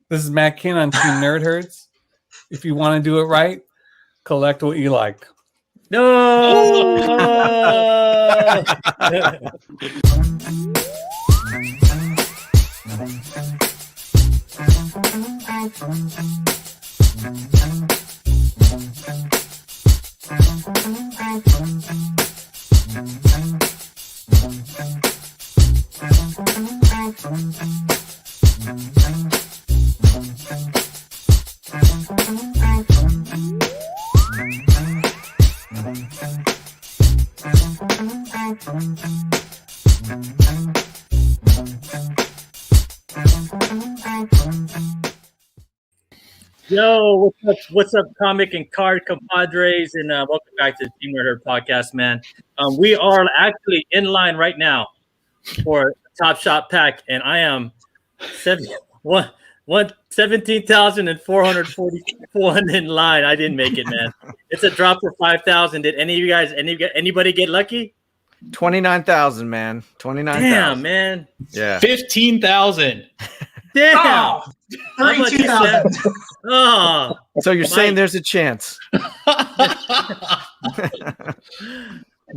This is Matt Kin on Team Nerd Herds. If you want to do it right, collect what you like. No. Yo, what's up, comic and card compadres, and welcome back to the Team Nerd podcast, man. We are actually in line right now for a Top Shot pack, and I am 17,444 in line. I didn't make it, man. It's a drop for 5,000. Did anybody get lucky? 29,000, man. 29,000. Damn, man. Yeah. 15,000. Damn. Oh, 32,000. Oh. So you're saying there's a chance?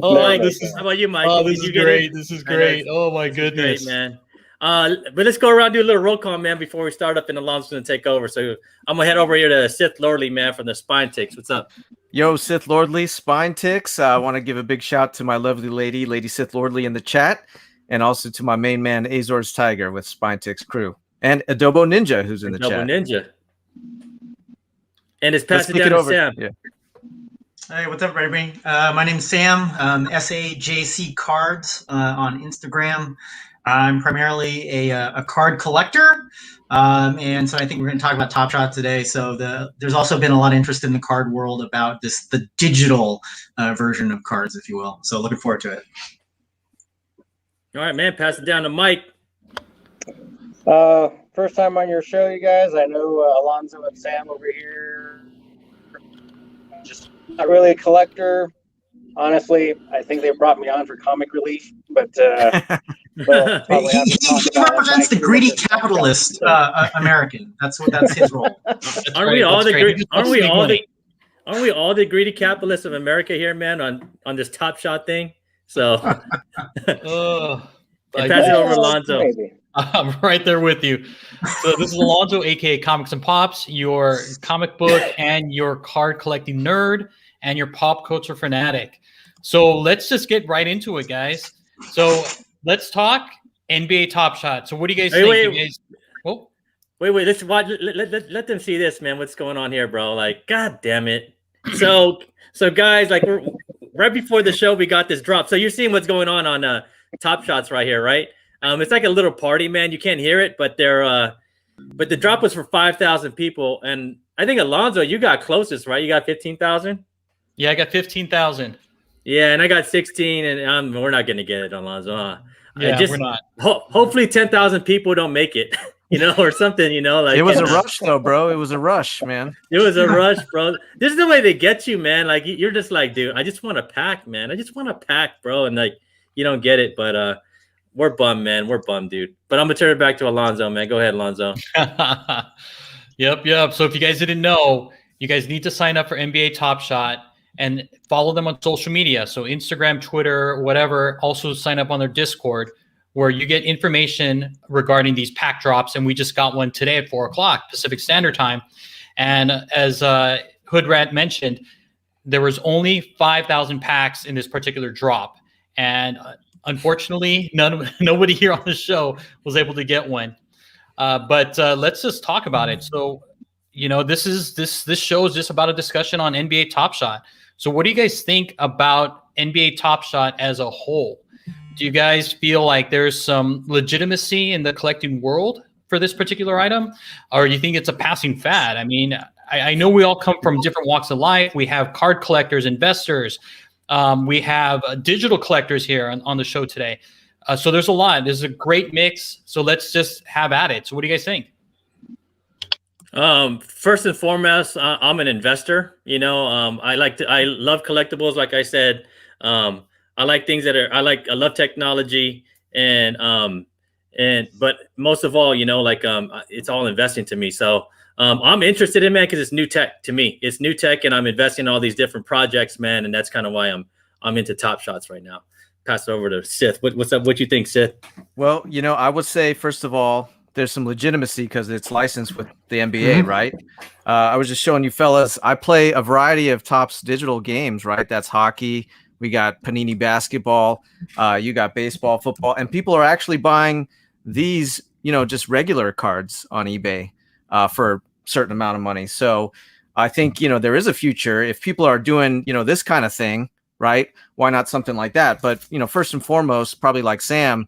Oh, this is, how about you, Mike? Oh, this is great. This is great. Oh my goodness, great, man. But let's go around, do a little roll call, man, before we start up, and Alonso's going to take over. So I'm going to head over here to Sith Lordley, man, from the Spine Ticks. What's up? Yo, Sith Lordley, Spine Ticks. I want to give a big shout to my lovely Lady Sith Lordley in the chat, and also to my main man, Azor's Tiger with Spine Ticks crew, and Adobo Ninja, who's in the chat. Adobo Ninja. And it's passing down to Sam. Yeah. Hey, what's up, everybody? My name's Sam, SAJC Cards on Instagram. I'm primarily a card collector, and so I think we're going to talk about Top Shot today. So there's also been a lot of interest in the card world about the digital version of cards, if you will. So looking forward to it. All right, man. Pass it down to Mike. First time on your show, you guys. I know Alonzo and Sam over here. Just not really a collector. Honestly, I think they brought me on for comic relief, but he represents the greedy capitalist American. That's his role. Aren't we all the greedy capitalists of America here, man? On this Top Shot thing. So, pass it over, Alonzo. Maybe. I'm right there with you. So this is Alonzo, aka Comics and Pops, your comic book and your card collecting nerd, and your pop culture fanatic. So let's just get right into it, guys. So let's talk NBA Top Shot. So what do you guys think? Wait. Let's watch. Let them see this, man. What's going on here, bro? Like, god damn it. So guys, like, right before the show, we got this drop. So you're seeing what's going on Top Shots right here, right? It's like a little party, man. You can't hear it, but the drop was for 5,000 people, and I think Alonzo, you got closest, right? You got 15,000. Yeah, I got 15,000. Yeah, and I got 16, and we're not gonna get it, Alonzo. Huh? Yeah, we're not. Hopefully, 10,000 people don't make it, or something, like it was a rush, though, bro. It was a rush, man. It was a rush, bro. This is the way they get you, man. Like, you're just like, dude, I just want to pack, man. I just want to pack, bro, and like, you don't get it, but we're bummed, man. We're bummed, dude. But I'm gonna turn it back to Alonzo, man. Go ahead, Alonzo. Yep. So if you guys didn't know, you guys need to sign up for NBA Top Shot and follow them on social media. So Instagram, Twitter, whatever. Also sign up on their Discord, where you get information regarding these pack drops. And we just got one today at 4:00 Pacific Standard Time. And as Hoodrat mentioned, there was only 5,000 packs in this particular drop. And unfortunately, nobody here on the show was able to get one. But let's just talk about it. So, this show is just about a discussion on NBA Top Shot. So what do you guys think about NBA Top Shot as a whole? Do you guys feel like there's some legitimacy in the collecting world for this particular item? Or you think it's a passing fad? I mean, I know we all come from different walks of life. We have card collectors, investors. We have digital collectors here on the show today. So there's a lot. There's a great mix. So let's just have at it. So what do you guys think? First and foremost, I'm an investor. I love collectibles. Like I said, I like things I love technology, and but most of all, like it's all investing to me. So I'm interested in, man, because it's new tech to me. It's new tech, and I'm investing in all these different projects, man, and that's kind of why I'm into Top Shots right now. Pass it over to Sith. What's up? What you think, Sith? Well, I would say, first of all, there's some legitimacy because it's licensed with the NBA, right? I was just showing you fellas, I play a variety of Topps digital games, right? That's hockey. We got Panini basketball. You got baseball, football, and people are actually buying these, just regular cards on eBay for a certain amount of money. So I think, there is a future if people are doing, this kind of thing, right? Why not something like that? But, first and foremost, probably like Sam,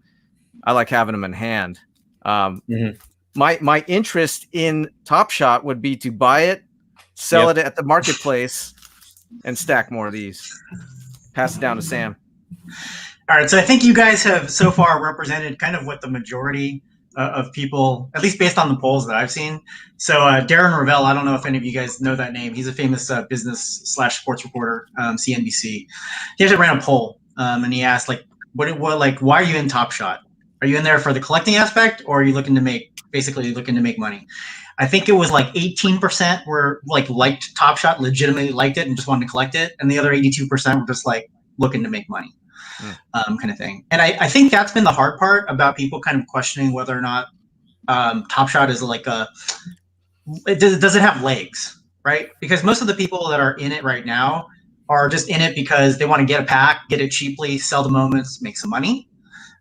I like having them in hand. My interest in Top Shot would be to buy it, sell it at the marketplace, and stack more of these. Pass it down to Sam. All right, so I think you guys have so far represented kind of what the majority of people, at least based on the polls that I've seen. So Darren Ravel, I don't know if any of you guys know that name. He's a famous business/sports reporter, CNBC. He actually ran a poll, and he asked, why are you in Top Shot? Are you in there for the collecting aspect, or are you looking to make money? I think it was 18% were liked Top Shot, legitimately liked it and just wanted to collect it, and the other 82% were just looking to make money, kind of thing. And I think that's been the hard part about people kind of questioning whether or not Top Shot is does it have legs, right? Because most of the people that are in it right now are just in it because they want to get a pack, get it cheaply, sell the moments, make some money.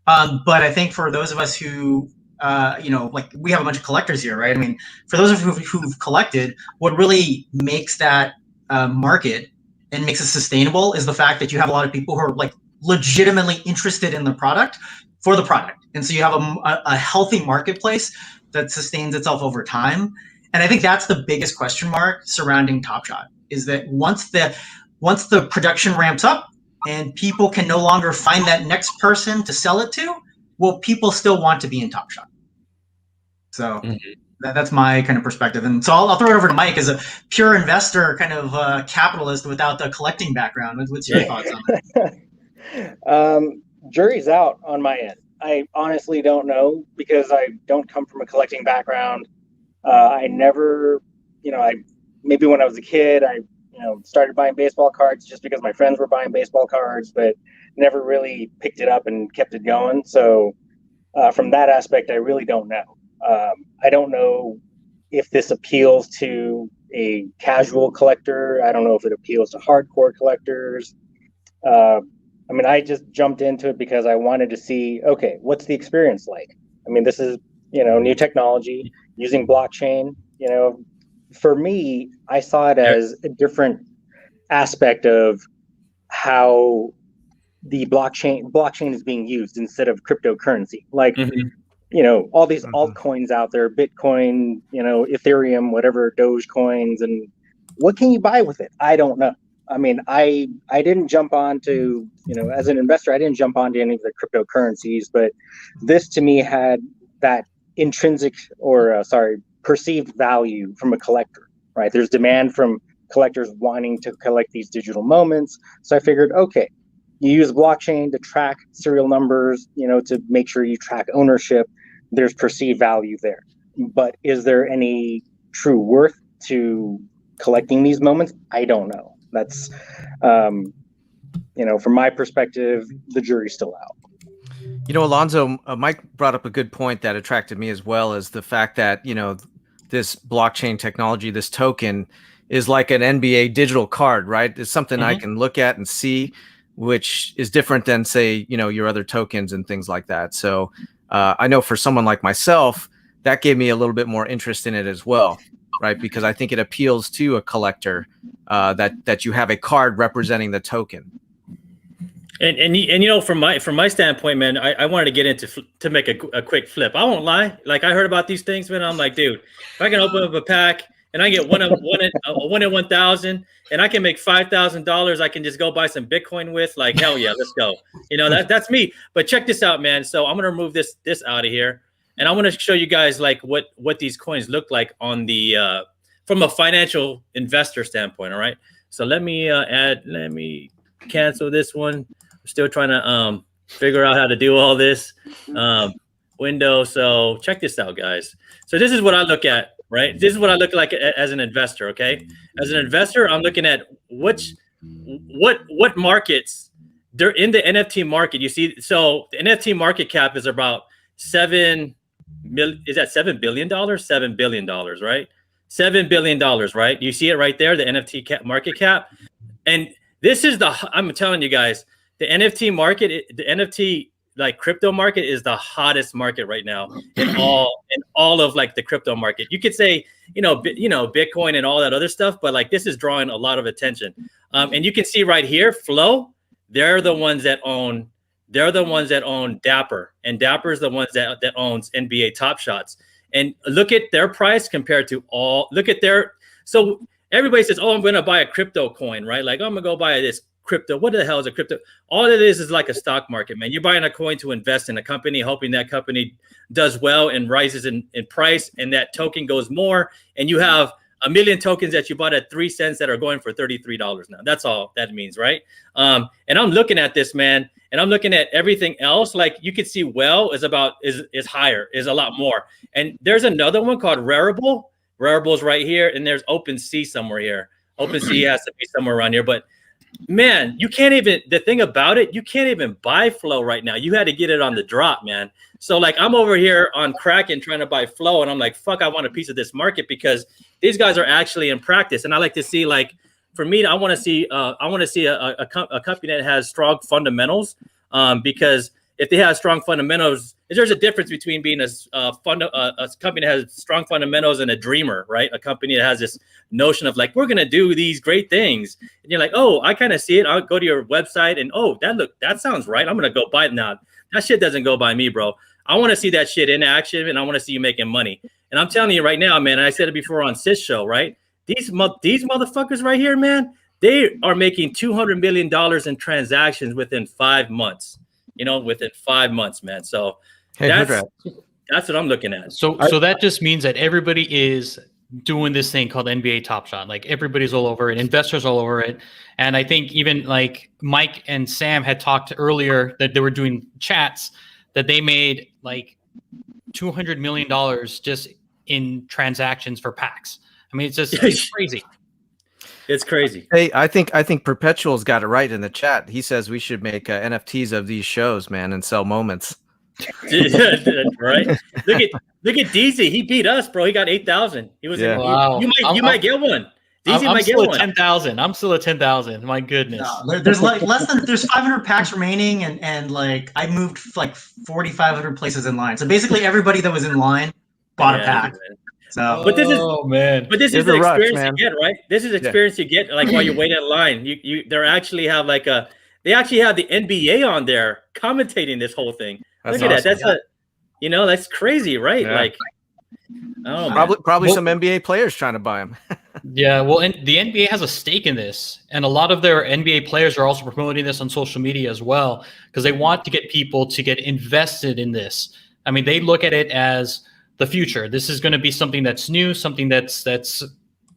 But I think for those of us who, we have a bunch of collectors here, right? I mean, for those of you who've collected, what really makes that market and makes it sustainable is the fact that you have a lot of people who are legitimately interested in the product for the product. And so you have a healthy marketplace that sustains itself over time. And I think that's the biggest question mark surrounding Top Shot, is that once the production ramps up, and people can no longer find that next person to sell it to, will people still want to be in Top Shot? So that's my kind of perspective. And so I'll throw it over to Mike as a pure investor, kind of capitalist without the collecting background. What's your thoughts on that? Jury's out on my end. I honestly don't know because I don't come from a collecting background. I never, maybe when I was a kid, I started buying baseball cards just because my friends were buying baseball cards, but never really picked it up and kept it going. So from that aspect, I really don't know. I don't know if this appeals to a casual collector. I don't know if it appeals to hardcore collectors. I just jumped into it because I wanted to see, okay, what's the experience like? I mean, this is, new technology using blockchain, For me, I saw it as a different aspect of how the blockchain is being used instead of cryptocurrency. All these altcoins out there, Bitcoin, Ethereum, whatever, Dogecoins, and what can you buy with it? I don't know. I mean, I didn't jump on to, as an investor, I didn't jump onto any of the cryptocurrencies, but this to me had that intrinsic perceived value from a collector, right? There's demand from collectors wanting to collect these digital moments. So I figured, okay, you use blockchain to track serial numbers, to make sure you track ownership. There's perceived value there. But is there any true worth to collecting these moments? I don't know. That's, from my perspective, the jury's still out. Alonzo, Mike brought up a good point that attracted me as well, as the fact that, this blockchain technology, this token is like an NBA digital card, right? It's something I can look at and see, which is different than, say, your other tokens and things like that. So I know for someone like myself, that gave me a little bit more interest in it as well, right? Because I think it appeals to a collector that you have a card representing the token. And from my standpoint, man, I wanted to get into to make a quick flip. I won't lie. I heard about these things, man. I'm like, dude, if I can open up a pack and I get one in 1,000, and I can make $5,000, I can just go buy some Bitcoin with. Hell yeah, let's go. That's me. But check this out, man. So I'm gonna remove this out of here, and I want to show you guys what these coins look like on the from a financial investor standpoint. All right. So let me cancel this one. Still trying to figure out how to do all this. One window. So check this out, guys. So this is what I look at, right? This is what I look like as an investor. Okay, as an investor, I'm looking at what markets they're in the NFT market. You see, so the NFT market cap is about $7 billion, right? $7 billion, right? You see it right there, the NFT market cap. And this is I'm telling you guys, the NFT market, the NFT like crypto market is the hottest market right now in all of like the crypto market. You could say, Bitcoin and all that other stuff, but like this is drawing a lot of attention. And you can see right here, Flow, they're the ones that own Dapper, and Dapper is the ones that owns NBA Top Shots. And look at their price compared to so everybody says, oh, I'm going to buy a crypto coin, right? Like, I'm going to go buy this crypto. What the hell is a crypto? All it is like a stock market, man. You're buying a coin to invest in a company, hoping that company does well and rises in price, and that token goes more. And you have a million tokens that you bought at 3 cents that are going for $33 now. That's all that means, right? And I'm looking at this, man, and I'm looking at everything else. Like you could see, is higher, is a lot more. And there's another one called Rarible. Rarible's right here, and there's OpenSea somewhere here. OpenSea has to be somewhere around here, but man, you can't even. The thing about it, you can't even buy Flow right now. You had to get it on the drop, man. So like, I'm over here on Kraken trying to buy Flow, and I'm like, fuck, I want a piece of this market because these guys are actually in practice. And I like to see, like, for me, I want to see a company that has strong fundamentals, because if they have strong fundamentals, there's a difference between being a company that has strong fundamentals and a dreamer, right? A company that has this notion of like, we're going to do these great things. And you're like, oh, I kind of see it. I'll go to your website and, oh, that sounds right. I'm going to go buy it now. That shit doesn't go by me, bro. I want to see that shit in action, and I want to see you making money. And I'm telling you right now, man, and I said it before on Sis Show, right? These motherfuckers right here, man, they are making $200 million in transactions within 5 months. Within 5 months, man. So that's what I'm looking at. So that just means that everybody is doing this thing called NBA Top Shot. Like everybody's all over it, investors all over it. And I think even like Mike and Sam had talked earlier that they were doing chats that they made like $200 million just in transactions for packs. I mean, it's crazy. It's crazy. Hey, I think Perpetual's got it right in the chat. He says we should make NFTs of these shows, man, and sell moments. Right? Look at DZ. He beat us, bro. He got 8,000. He was. Yeah. Wow. You might get one. DZ I'm might still get at 10,000. I'm still at 10,000. My goodness. There's like there's 500 packs remaining, and like I moved like 4,500 places in line. So basically, everybody that was in line bought a pack. Man. So, but this is the experience you get, right? This is experience you get, like while you wait in line. They actually have the NBA on there commentating this whole thing. Look at that. That's crazy, right? Yeah. Like, oh, probably some NBA players trying to buy them. Yeah, well, and the NBA has a stake in this, and a lot of their NBA players are also promoting this on social media as well because they want to get people to get invested in this. I mean, they look at it as the future. This is going to be something that's new, something that's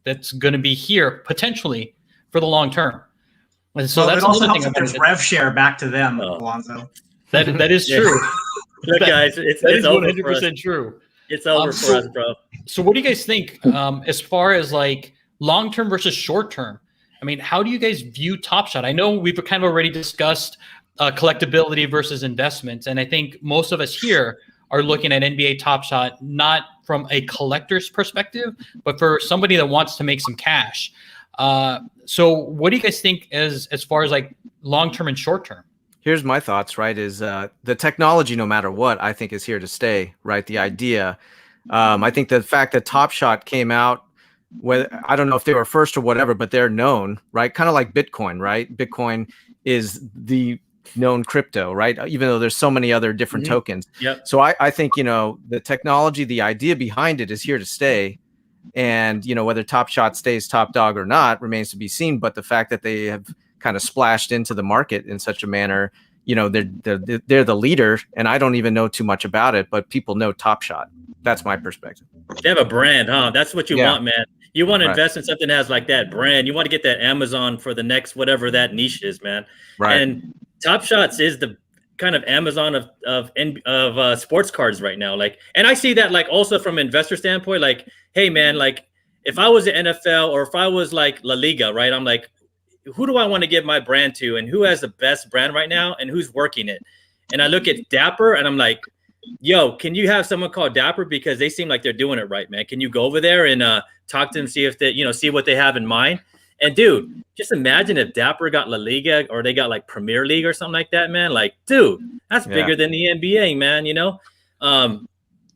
going to be here potentially for the long term. And so that's it also another helps thing if there's rev share back to them, Alonzo. That is true. Look, guys, it's 100% true. It's over for us, bro. So what do you guys think as far as like long term versus short term? I mean, how do you guys view Top Shot? I know we've kind of already discussed collectability versus investments, and I think most of us here are looking at NBA Top Shot not from a collector's perspective, but for somebody that wants to make some cash. So what do you guys think as far as like long-term and short-term? Here's my thoughts, right, is the technology, no matter what, I think is here to stay, right? The idea. I think the fact that Top Shot came out, I don't know if they were first or whatever, but they're known, right? Kind of like Bitcoin, right? Bitcoin is the known crypto, right? Even though there's so many other different tokens. Yep. So I think, the technology, the idea behind it is here to stay. And, whether Top Shot stays top dog or not remains to be seen. But the fact that they have kind of splashed into the market in such a manner, they're the leader, and I don't even know too much about it, but people know Top Shot. That's my perspective. They have a brand, huh? That's what you want, man. You want to invest in something that has like that brand. You want to get that Amazon for the next whatever that niche is, man. Right. And Top Shots is kind of Amazon of sports cards right now. Like, and I see that like also from investor standpoint, like, hey man, like if I was the NFL or if I was like La Liga, right? I'm like, who do I want to give my brand to, and who has the best brand right now, and who's working it? And I look at Dapper, and I'm like, yo, can you have someone called Dapper, because they seem like they're doing it right, man? Can you go over there and talk to them, see if they, see what they have in mind? And dude, just imagine if Dapper got La Liga or they got like Premier League or something like that, man. Like, dude, that's bigger than the NBA, man.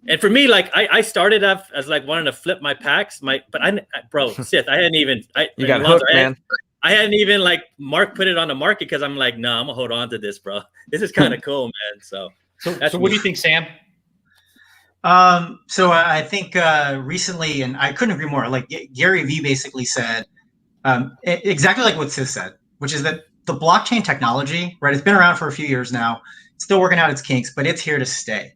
And for me, like I started off as like wanting to flip my packs, bro, Sith, I hadn't even. You got hooked, man. I hadn't even like put it on the market because I'm like, no, I'm gonna hold on to this, bro. This is kind of cool, man. So what do you think, Sam? So I think recently, and I couldn't agree more. Like Gary Vee basically said exactly like what Sis said, which is that the blockchain technology, right? It's been around for a few years now. It's still working out its kinks, but it's here to stay.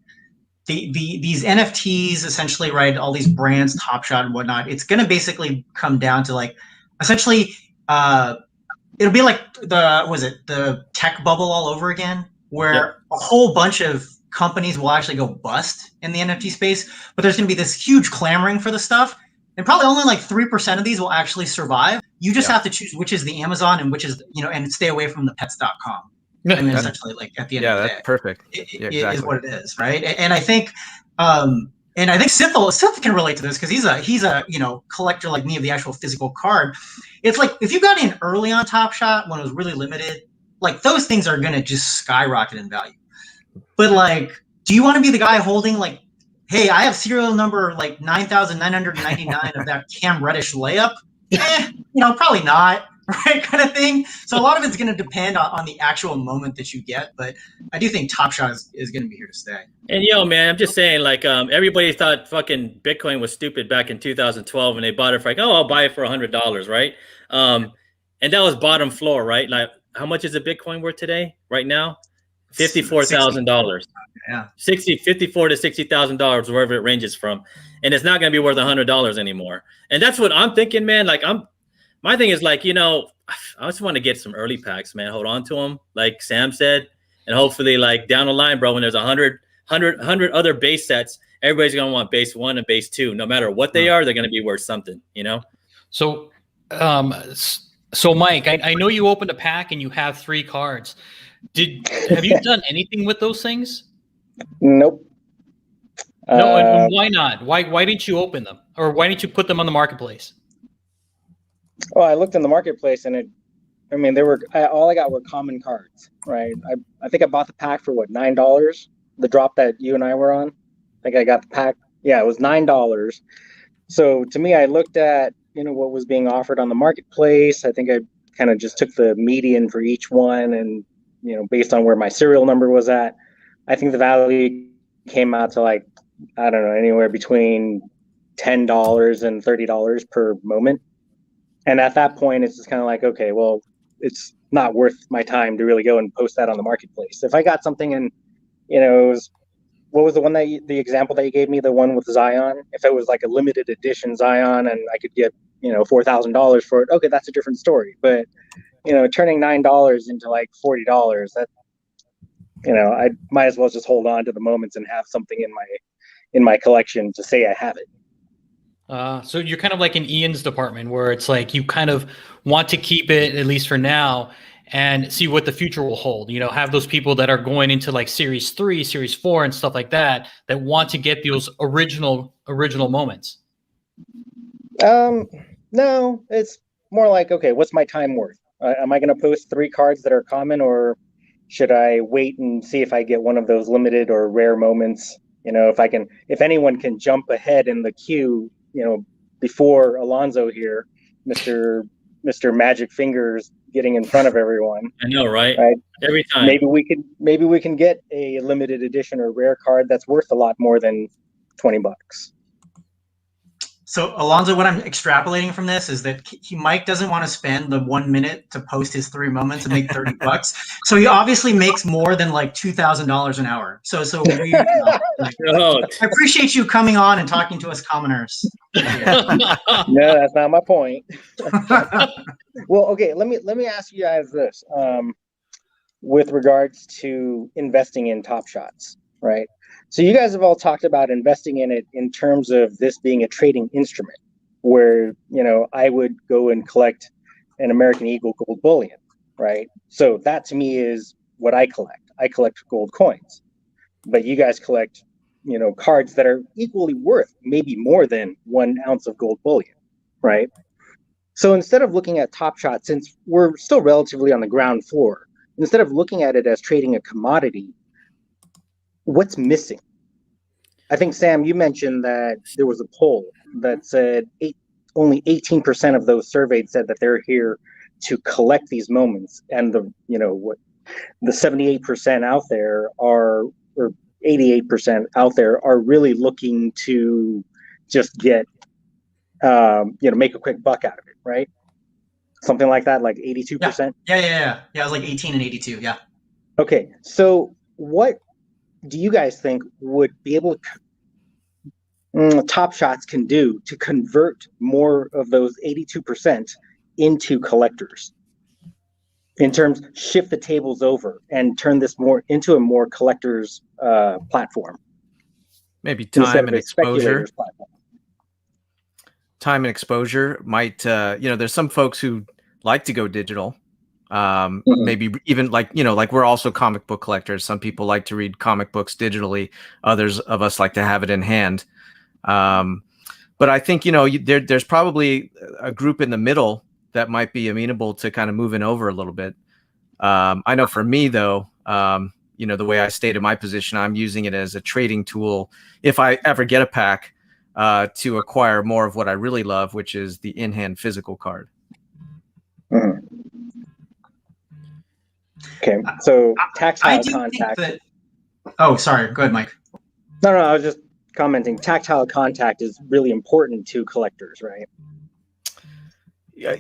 These NFTs, essentially, right? All these brands, Top Shot and whatnot. It's going to basically come down to like, essentially, it'll be like the tech bubble all over again, where a whole bunch of companies will actually go bust in the NFT space, but there's going to be this huge clamoring for the stuff, and probably only like 3% of these will actually survive. You just have to choose which is the Amazon and which is, and stay away from the pets.com. And essentially, like at the end of the day, that's perfect. It is what it is, right? And I think, Sith can relate to this because he's a collector like me of the actual physical card. It's like if you got in early on Top Shot when it was really limited, like those things are gonna just skyrocket in value. But like, do you want to be the guy holding like, hey, I have serial number like 9,999 of that Cam Reddish layup? Probably not. Right, kind of thing. So a lot of it's going to depend on the actual moment that you get, but I do think Top Shot is going to be here to stay. And man, I'm just saying, like, everybody thought fucking Bitcoin was stupid back in 2012 when they bought it for like, I'll buy it for $100, right? And that was bottom floor, right? Like, how much is a Bitcoin worth today? Right now, $54,000. Yeah, $54,000 to $60,000, wherever it ranges from, and it's not going to be worth $100 anymore. And that's what I'm thinking, man. Like, my thing is like, I just want to get some early packs, man. Hold on to them, like Sam said, and hopefully, like down the line, bro, when there's 100 other base sets, everybody's gonna want base 1 and base 2. No matter what they are, they're gonna be worth something, So, Mike, I know you opened a pack and you have 3 cards. Have you done anything with those things? Nope. No, and why not? Why didn't you open them, or why didn't you put them on the marketplace? Well, I looked in the marketplace and all I got were common cards, right? I think I bought the pack for $9, the drop that you and I were on. I think I got the pack. Yeah, it was $9. So to me, I looked at, what was being offered on the marketplace. I think I kind of just took the median for each one and, based on where my serial number was at, I think the value came out to like, I don't know, anywhere between $10 and $30 per moment. And at that point, it's just kind of like, okay, well, it's not worth my time to really go and post that on the marketplace. If I got something and, what was the example that you gave me, the one with Zion? If it was like a limited edition Zion and I could get, $4,000 for it, okay, that's a different story. But, turning $9 into like $40, that, I might as well just hold on to the moments and have something in my collection to say I have it. So you're kind of like in Ian's department, where it's like you kind of want to keep it, at least for now, and see what the future will hold. Have those people that are going into like Series 3, Series 4, and stuff like that want to get those original moments. No, it's more like, okay, what's my time worth? Am I going to post 3 cards that are common, or should I wait and see if I get one of those limited or rare moments? If anyone can jump ahead in the queue, before Alonzo here, Mr. Magic Fingers getting in front of everyone. I know, right? Every time. Maybe we can get a limited edition or rare card that's worth a lot more than $20. So Alonzo, what I'm extrapolating from this is that Mike doesn't want to spend the 1 minute to post his 3 moments and make $30. So he obviously makes more than like $2,000 an hour. So we, I appreciate you coming on and talking to us commoners. No, that's not my point. Well, okay, let me ask you guys this. with regards to investing in Top Shots, right? So you guys have all talked about investing in it in terms of this being a trading instrument, where I would go and collect an American Eagle gold bullion, right? So that to me is what I collect. I collect gold coins, but you guys collect cards that are equally worth maybe more than 1 ounce of gold bullion, right? So instead of looking at Top Shot, since we're still relatively on the ground floor, instead of looking at it as trading a commodity, what's missing? I think, Sam, you mentioned that there was a poll that said only 18% of those surveyed said that they're here to collect these moments, and the 78% out there or 88% out there are really looking to just get make a quick buck out of it, right? Something like that, like 82%. Yeah. It was like 18 and 82. Yeah. Okay, so what do you guys think would be able to Top Shots can do to convert more of those 82% into collectors? In terms, shift the tables over and turn this more into a more collectors platform. Maybe time and exposure. Platform. Time and exposure might, there's some folks who like to go digital. Maybe even like we're also comic book collectors. Some people like to read comic books digitally. Others of us like to have it in hand. But I think, there's probably a group in the middle that might be amenable to kind of moving over a little bit. I know for me, though, the way I stated my position, I'm using it as a trading tool if I ever get a pack to acquire more of what I really love, which is the in-hand physical card. Okay, so tactile contact. Oh, sorry. Go ahead, Mike. No, I was just commenting. Tactile contact is really important to collectors, right?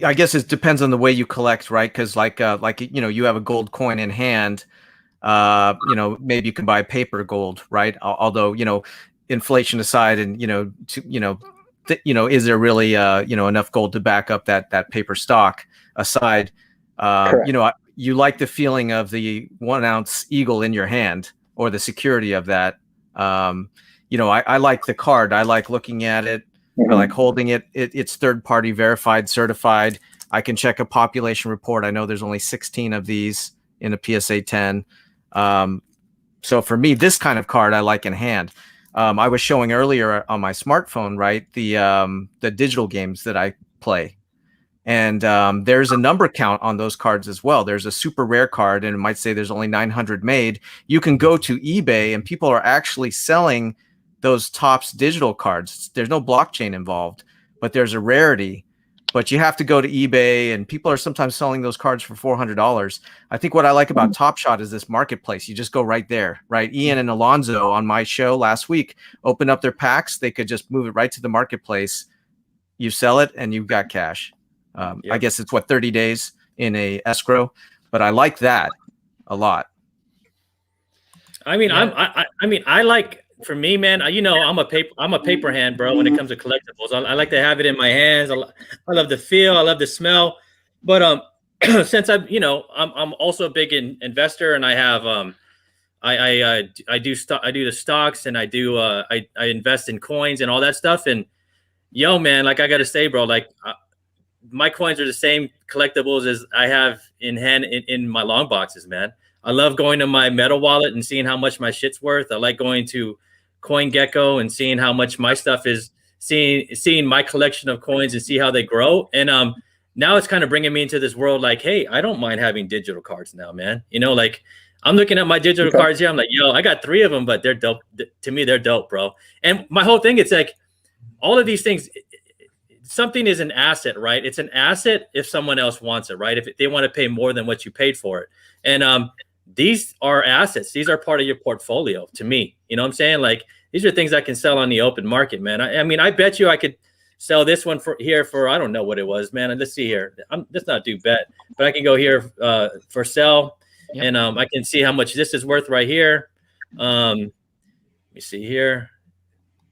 I guess it depends on the way you collect, right? Because you have a gold coin in hand. Maybe you can buy paper gold, right? Although inflation aside, and is there really enough gold to back up that paper stock aside? You like the feeling of the 1 ounce eagle in your hand or the security of that. I like the card. I like looking at it. I like holding it. It's third party verified, certified. I can check a population report. I know there's only 16 of these in a PSA 10. So for me, this kind of card I like in hand. I was showing earlier on my smartphone, right, the digital games that I play. And there's a number count on those cards as well. There's a super rare card, and it might say there's only 900 made. You can go to eBay, and people are actually selling those Topps digital cards. There's no blockchain involved, but there's a rarity. But you have to go to eBay, and people are sometimes selling those cards for $400. I think what I like about Top Shot is this marketplace. You just go right there, right? Ian and Alonzo on my show last week opened up their packs. They could just move it right to the marketplace. You sell it, and you've got cash. I guess it's 30 days in a escrow, but I like that a lot. I mean, I like. For me, man, I'm a paper hand, bro. When it comes to collectibles, I like to have it in my hands. I love the feel. I love the smell. But since I'm also a big investor, and I have I do the stocks, and I invest in coins and all that stuff. And man, like I gotta say, bro, like my coins are the same collectibles as I have in hand in my long boxes, man. I love going to my metal wallet and seeing how much my shit's worth. I like going to CoinGecko and seeing how much my stuff is, seeing my collection of coins and see how they grow. And now it's kind of bringing me into this world like, hey, I don't mind having digital cards now, man. Like I'm looking at my digital cards here. I'm like, I got 3 of them, but they're dope. To me, they're dope, bro. And my whole thing, it's like all of these things, something is an asset, right? It's an asset if someone else wants it, right? If they want to pay more than what you paid for it. And these are assets. These are part of your portfolio to me. You know what I'm saying? Like these are things I can sell on the open market, man. I mean, I bet you I could sell this one for I don't know what it was, man. Let's see here. Let's not do bet, but I can go here for sell, and I can see how much this is worth right here. Let me see here.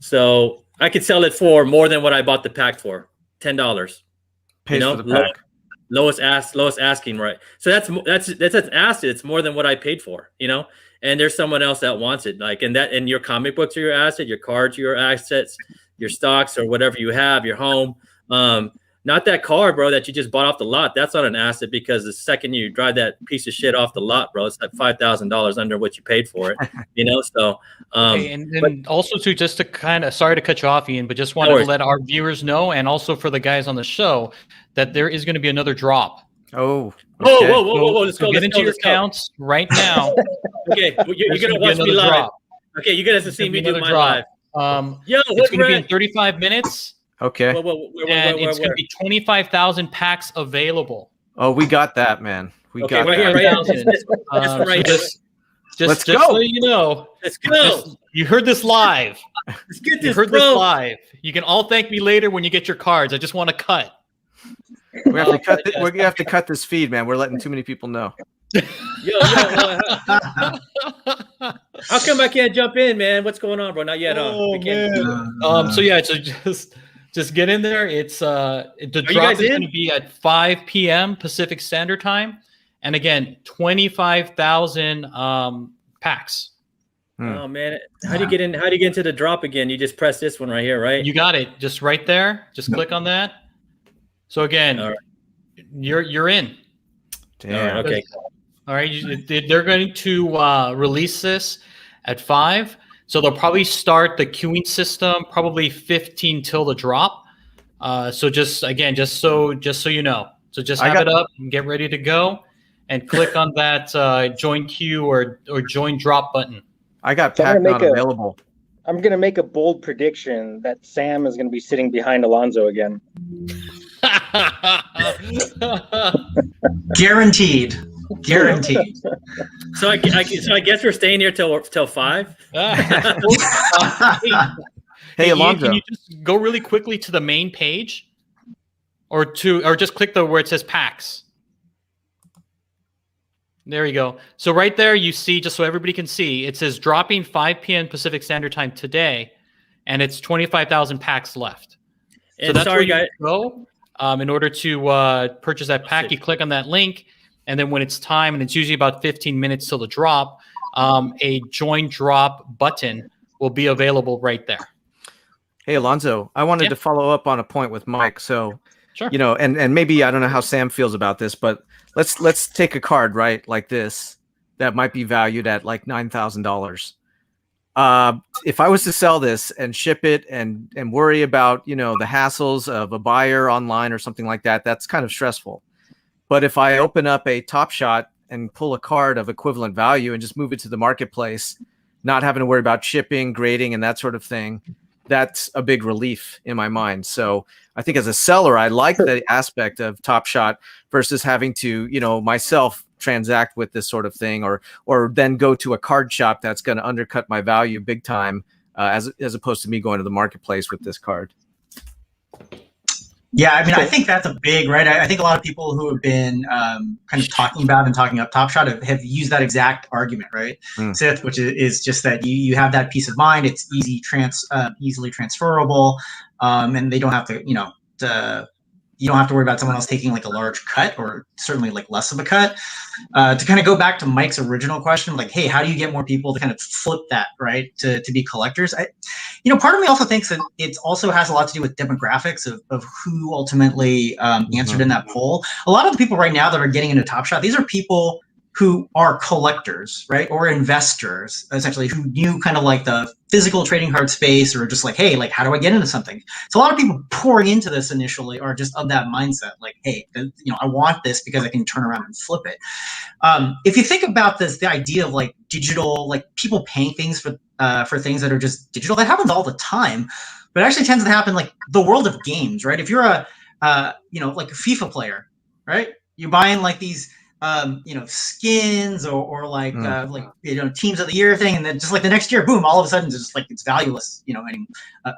So I could sell it for more than what I bought the pack for, $10. Pays for the pack. Lowest asking, right? So that's an asset. It's more than what I paid for, you know. And there's someone else that wants it, like, and your comic books are your asset, your cards are your assets, your stocks or whatever you have, your home. Not that car, bro, that you just bought off the lot. That's not an asset, because the second you drive that piece of shit off the lot, bro, it's like $5,000 under what you paid for it, you know. So, okay, and then also too, just to kind of, sorry to cut you off, Ian, but just wanted to let our viewers know, and also for the guys on the show, that there is going to be another drop. Oh, Okay. whoa! Let's go. Get into your accounts right now. Okay, you're gonna watch me live. Drop. Okay, you guys to see me do my drop. live. Yo, it's going to be in 35 minutes. Okay. Where, it's going to be 25,000 packs available. Oh, we got that, man. We got right that. here, right here. Just go. so you know, Let's go. You heard this live. Let's get this, You heard bro. this live. You can all thank me later when you get your cards. I just want to cut. We have to cut. We have to cut this feed, man. We're letting too many people know. How come I can't jump in, man? What's going on, bro? Not yet. Oh, man. So yeah, so just get in there. It's the drop is going to be at 5 p.m. Pacific Standard Time, and again, 25,000 packs. Oh man, how do you get in? How do you get into the drop again? You just press this one right here, right? You got it. Just right there. Just click on that. So again, you're in. Damn. Okay. All right. They're going to release this at 5. So they'll probably start the queuing system probably 15 till the drop. So just so you know. So just have it up and get ready to go, and click on that join queue or join drop button. I got pack not available. I'm going to make a bold prediction that Sam is going to be sitting behind Alonzo again. Guaranteed. So I guess we're staying here till 5. Hey, Alonzo, can you just go really quickly to the main page, or just click where it says packs? There you go. So right there, you see, just so everybody can see, it says dropping 5 p.m. Pacific Standard Time today, and it's 25,000 packs left. And so that's sorry, where you guys. go. In order to purchase that pack, you click on that link, and then when it's time, and it's usually about 15 minutes till the drop, a join drop button will be available right there. Hey, Alonzo, I wanted to follow up on a point with Mike. So, sure. You know, and maybe I don't know how Sam feels about this, but let's take a card, right, like this, that might be valued at like $9,000. If I was to sell this and ship it and worry about, you know, the hassles of a buyer online or something like that, that's kind of stressful. But if I open up a Top Shot and pull a card of equivalent value and just move it to the marketplace, not having to worry about shipping, grading, and that sort of thing, that's a big relief in my mind. So I think as a seller, I like the aspect of Top Shot versus having to, you know, myself transact with this sort of thing, or then go to a card shop that's going to undercut my value big time, as opposed to me going to the marketplace with this card. Yeah, I mean, I think that's a big, right? I think a lot of people who have been kind of talking about and talking up Top Shot have used that exact argument, right? Sith, which is just that you have that peace of mind. It's easily transferable, and they don't have to, you don't have to worry about someone else taking like a large cut, or certainly like less of a cut. To kind of go back to Mike's original question, like, hey, how do you get more people to kind of flip that, right, to be collectors? Part of me also thinks that it also has a lot to do with demographics of who ultimately answered in that poll. A lot of the people right now that are getting into Top Shot, these are people who are collectors, right, or investors, essentially, who knew kind of like the physical trading card space, or just like, hey, like, how do I get into something? So a lot of people pouring into this initially are just of that mindset, like, hey, I want this because I can turn around and flip it. If you think about this, the idea of like digital, like people paying things for things that are just digital, that happens all the time, but it actually tends to happen like the world of games, right? If you're like a FIFA player, right? You're buying like these skins or like teams of the year thing, and then just like the next year, boom, all of a sudden it's just like it's valueless,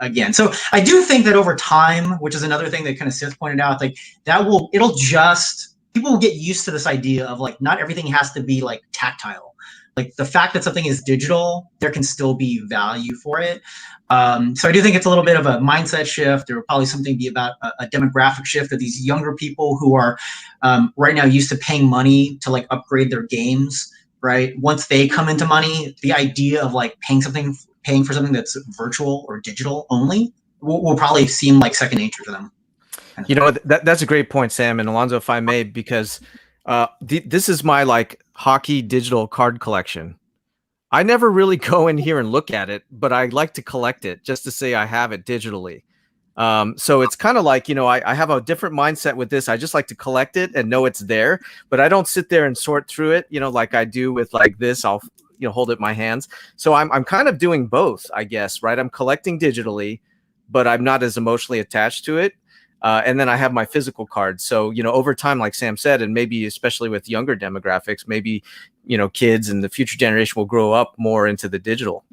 again. So I do think that over time, which is another thing that kind of Sith pointed out, like people will get used to this idea of like not everything has to be like tactile, like the fact that something is digital, there can still be value for it. So I do think it's a little bit of a mindset shift. There will probably something be about a demographic shift of these younger people who are right now used to paying money to like upgrade their games, right? Once they come into money, the idea of like paying for something that's virtual or digital only will probably seem like second nature to them. You know, that's a great point, Sam and Alonzo, if I may, because this is my like hockey digital card collection. I never really go in here and look at it, but I like to collect it just to say I have it digitally. So it's kind of like, you know, I have a different mindset with this. I just like to collect it and know it's there, but I don't sit there and sort through it, you know, like I do with like this. I'll, you know, hold it in my hands. So I'm kind of doing both, I guess, right? I'm collecting digitally, but I'm not as emotionally attached to it. And then I have my physical cards. So, you know, over time, like Sam said, and maybe especially with younger demographics, maybe, you know, kids and the future generation will grow up more into the digital.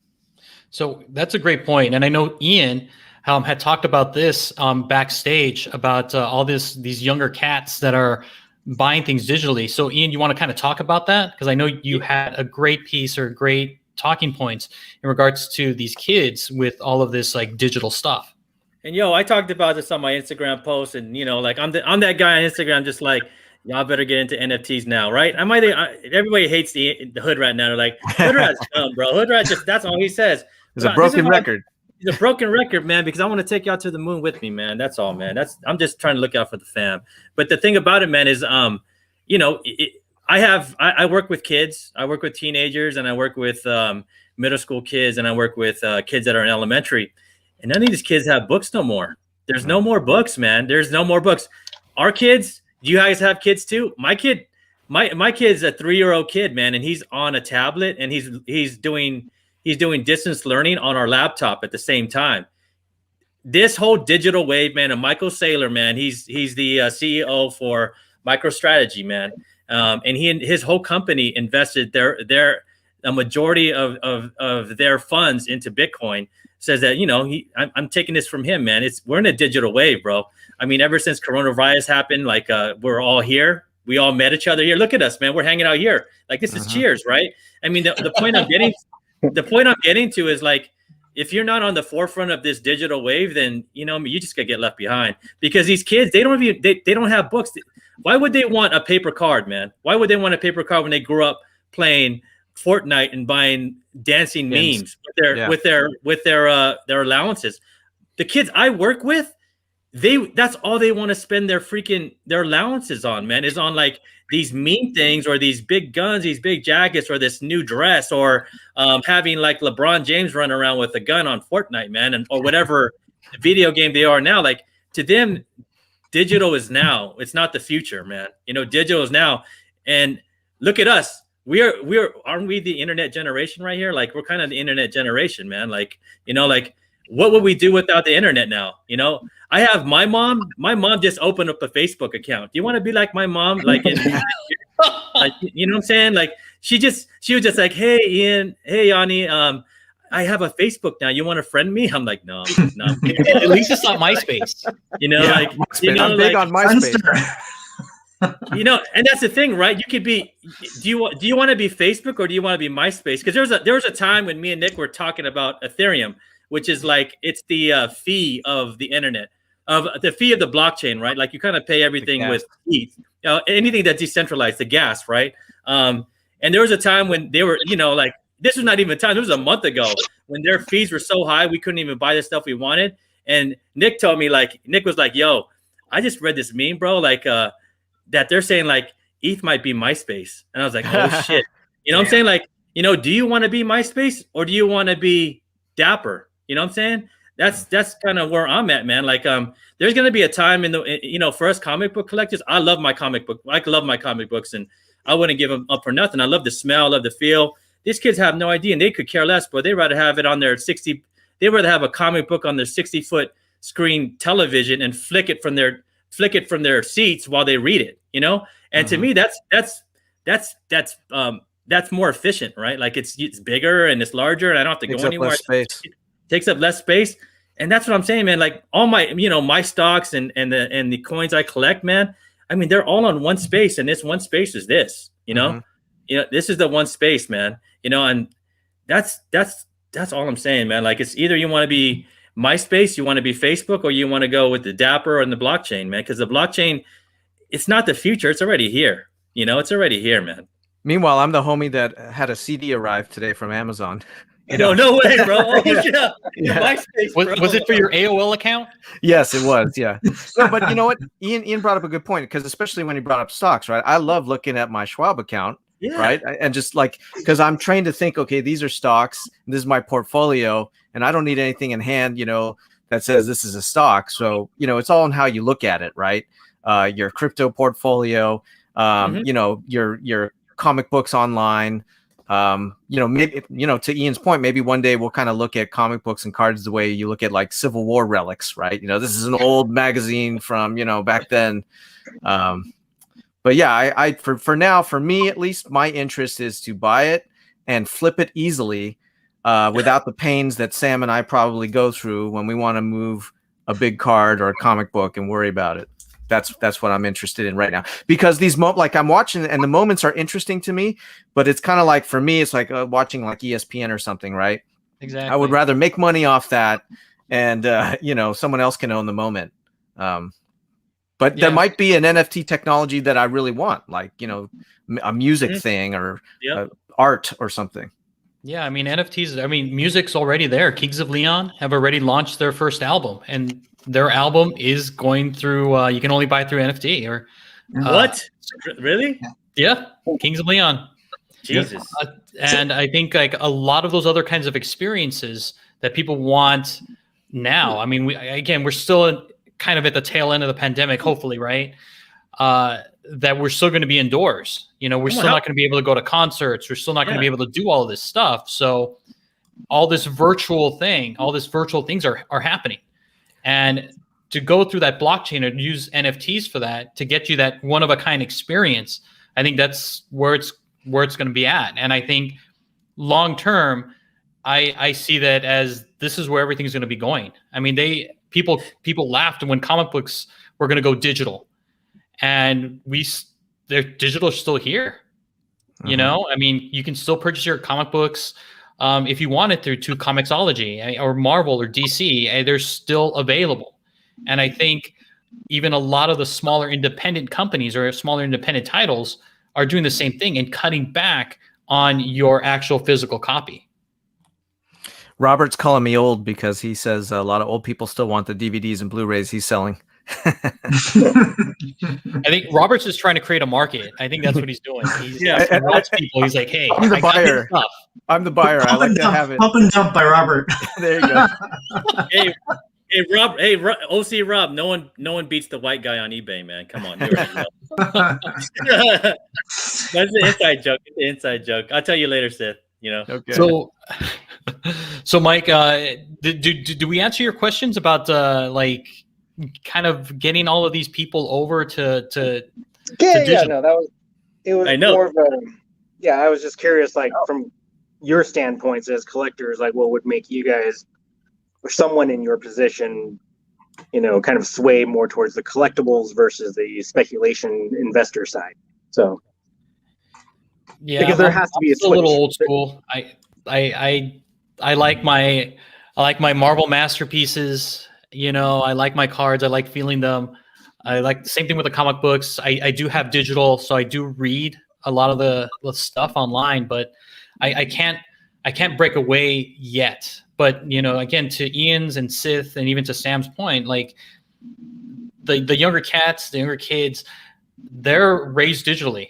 So that's a great point. And I know Ian had talked about this backstage about all these younger cats that are buying things digitally. So Ian, you want to kind of talk about that? Because I know you had a great piece or great talking points in regards to these kids with all of this like digital stuff. And I talked about this on my Instagram post, and like I'm that guy on Instagram, just like y'all better get into NFTs now, right? Everybody hates the Hood Rat now. They're like, Hood Rat's dumb, bro. Hood Rat that's all he says. It's a broken record. It's a broken record, man, because I want to take y'all to the moon with me, man. That's all, man. I'm just trying to look out for the fam. But the thing about it, man, is I work with kids, I work with teenagers, and I work with middle school kids, and I work with kids that are in elementary. And none of these kids have books no more. There's no more books, man. There's no more books. Our kids, do you guys have kids too? My kid's a 3-year-old kid, man, and he's on a tablet and he's doing distance learning on our laptop at the same time. This whole digital wave, man, and Michael Saylor, man, he's the CEO for MicroStrategy, man. And he and his whole company invested a majority of their funds into Bitcoin. Says that, I'm taking this from him, man. We're in a digital wave, bro. I mean, ever since coronavirus happened, like we're all here. We all met each other here. Look at us, man. We're hanging out here. Like this is cheers, right? I mean, the point I'm getting to is like, if you're not on the forefront of this digital wave, then you just gonna get left behind. Because these kids, they don't have books. Why would they want a paper card, man? Why would they want a paper card when they grew up playing Fortnite and buying dancing memes with their allowances? The kids I work with, that's all they want to spend their allowances on, man, is on like these meme things or these big guns, these big jackets, or this new dress, or having like LeBron James run around with a gun on Fortnite, man, or whatever video game they are now. Like to them, digital is now. It's not the future, man. Digital is now. And look at us. Aren't we the internet generation right here? Like we're kind of the internet generation, man. Like, like what would we do without the internet now? I have my mom just opened up a Facebook account. Do you want to be like my mom? Like, like, you know what I'm saying? Like she was just like, hey, Ian, hey, Yanni, I have a Facebook now. You want to friend me? I'm like, no. At least it's not MySpace. I'm big on MySpace. And that's the thing, right? You could be. Do you want to be Facebook or do you want to be MySpace? Because there was a time when me and Nick were talking about Ethereum, which is like it's the fee of the internet, of the fee of the blockchain, right? Like you kind of pay everything with ETH, anything that's decentralized, the gas, right? And there was a time when they were, like this was not even a time. It was a month ago when their fees were so high we couldn't even buy the stuff we wanted. And Nick was like, "Yo, I just read this meme, bro. Like, that they're saying like ETH might be MySpace." And I was like, oh shit. What I'm saying? Like, do you want to be MySpace or do you want to be Dapper? You know what I'm saying? That's kind of where I'm at, man. Like, there's going to be a time for us comic book collectors, I love my comic book. I love my comic books and I wouldn't give them up for nothing. I love the smell, I love the feel. These kids have no idea and they could care less, but they'd rather have it on their they'd rather have a comic book on their 60-foot screen television and flick it from their seats while they read it, And to me, that's more efficient, right? Like it's bigger and it's larger, and I don't have to go anywhere. It takes up less space, and that's what I'm saying, man. Like all my, my stocks and the coins I collect, man. I mean, they're all on one space, and this one space is this, this is the one space, man. And that's all I'm saying, man. Like, it's either you want to be MySpace, you want to be Facebook, or you want to go with the Dapper and the blockchain, man. Because the blockchain, it's not the future; it's already here. It's already here, man. Meanwhile, I'm the homie that had a CD arrive today from Amazon. No way, bro. Oh, yeah. MySpace, bro. Was it for your AOL account? Yes, it was. Yeah. No, but you know what? Ian brought up a good point, because especially when he brought up stocks, right? I love looking at my Schwab account, right? And just like, because I'm trained to think, okay, these are stocks, and this is my portfolio, and I don't need anything in hand, that says this is a stock. So, it's all in how you look at it, right? Your crypto portfolio, your comic books online. Maybe, to Ian's point, maybe one day we'll kind of look at comic books and cards the way you look at like Civil War relics, right? This is an old magazine from, back then. But yeah, for now, for me, at least, my interest is to buy it and flip it easily, without the pains that Sam and I probably go through when we want to move a big card or a comic book and worry about it. That's what I'm interested in right now, because these like I'm watching, and the moments are interesting to me, but it's kind of like, for me, it's like watching like ESPN or something, right? Exactly. I would rather make money off that, and someone else can own the moment. But there might be an NFT technology that I really want, like a music thing or art or something. Yeah, I mean, NFTs, I mean, music's already there. Kings of Leon have already launched their first album, and their album is going through, you can only buy it through NFT. Or what? Really? Yeah, Kings of Leon. Jesus. And I think like a lot of those other kinds of experiences that people want now, I mean, we're still kind of at the tail end of the pandemic, hopefully, right? That we're still going to be indoors. We're still not going to be able to go to concerts. We're still not going to be able to do all of this stuff. So all these virtual things are happening. And to go through that blockchain and use NFTs for that, to get you that one of a kind experience, I think that's where it's going to be at. And I think long term, I see that as this is where everything's going to be going. I mean, people laughed when comic books were going to go digital. And their digital is still here. I mean, you can still purchase your comic books if you want it through Comixology or Marvel or DC. They're still available. And I think even a lot of the smaller independent companies or smaller independent titles are doing the same thing and cutting back on your actual physical copy. Robert's calling me old because he says a lot of old people still want the DVDs and Blu-rays he's selling. I think Robert's just trying to create a market. I think that's what he's doing. He's people. He's like, hey, I'm the buyer. I'm the buyer. I like to have it. Pump and dump by Robert. There you go. Hey, Rob. Hey, OC Rob. No one beats the white guy on eBay, man. Come on. You already know. That's the inside joke. It's the inside joke. I'll tell you later, Seth. Okay. So Mike, do we answer your questions about like kind of getting all of these people over to no, it was I know. more of a, I was just curious, like from your standpoints as collectors, like what would make you guys or someone in your position, kind of sway more towards the collectibles versus the speculation investor side. So because there has to be a little old school. I like my Marvel masterpieces. I like my cards. I like feeling them. I like the same thing with the comic books. I do have digital, so I do read a lot of the stuff online, but I can't break away yet. But again, to Ian's and Sith, and even to Sam's point, like the younger cats, the younger kids, they're raised digitally.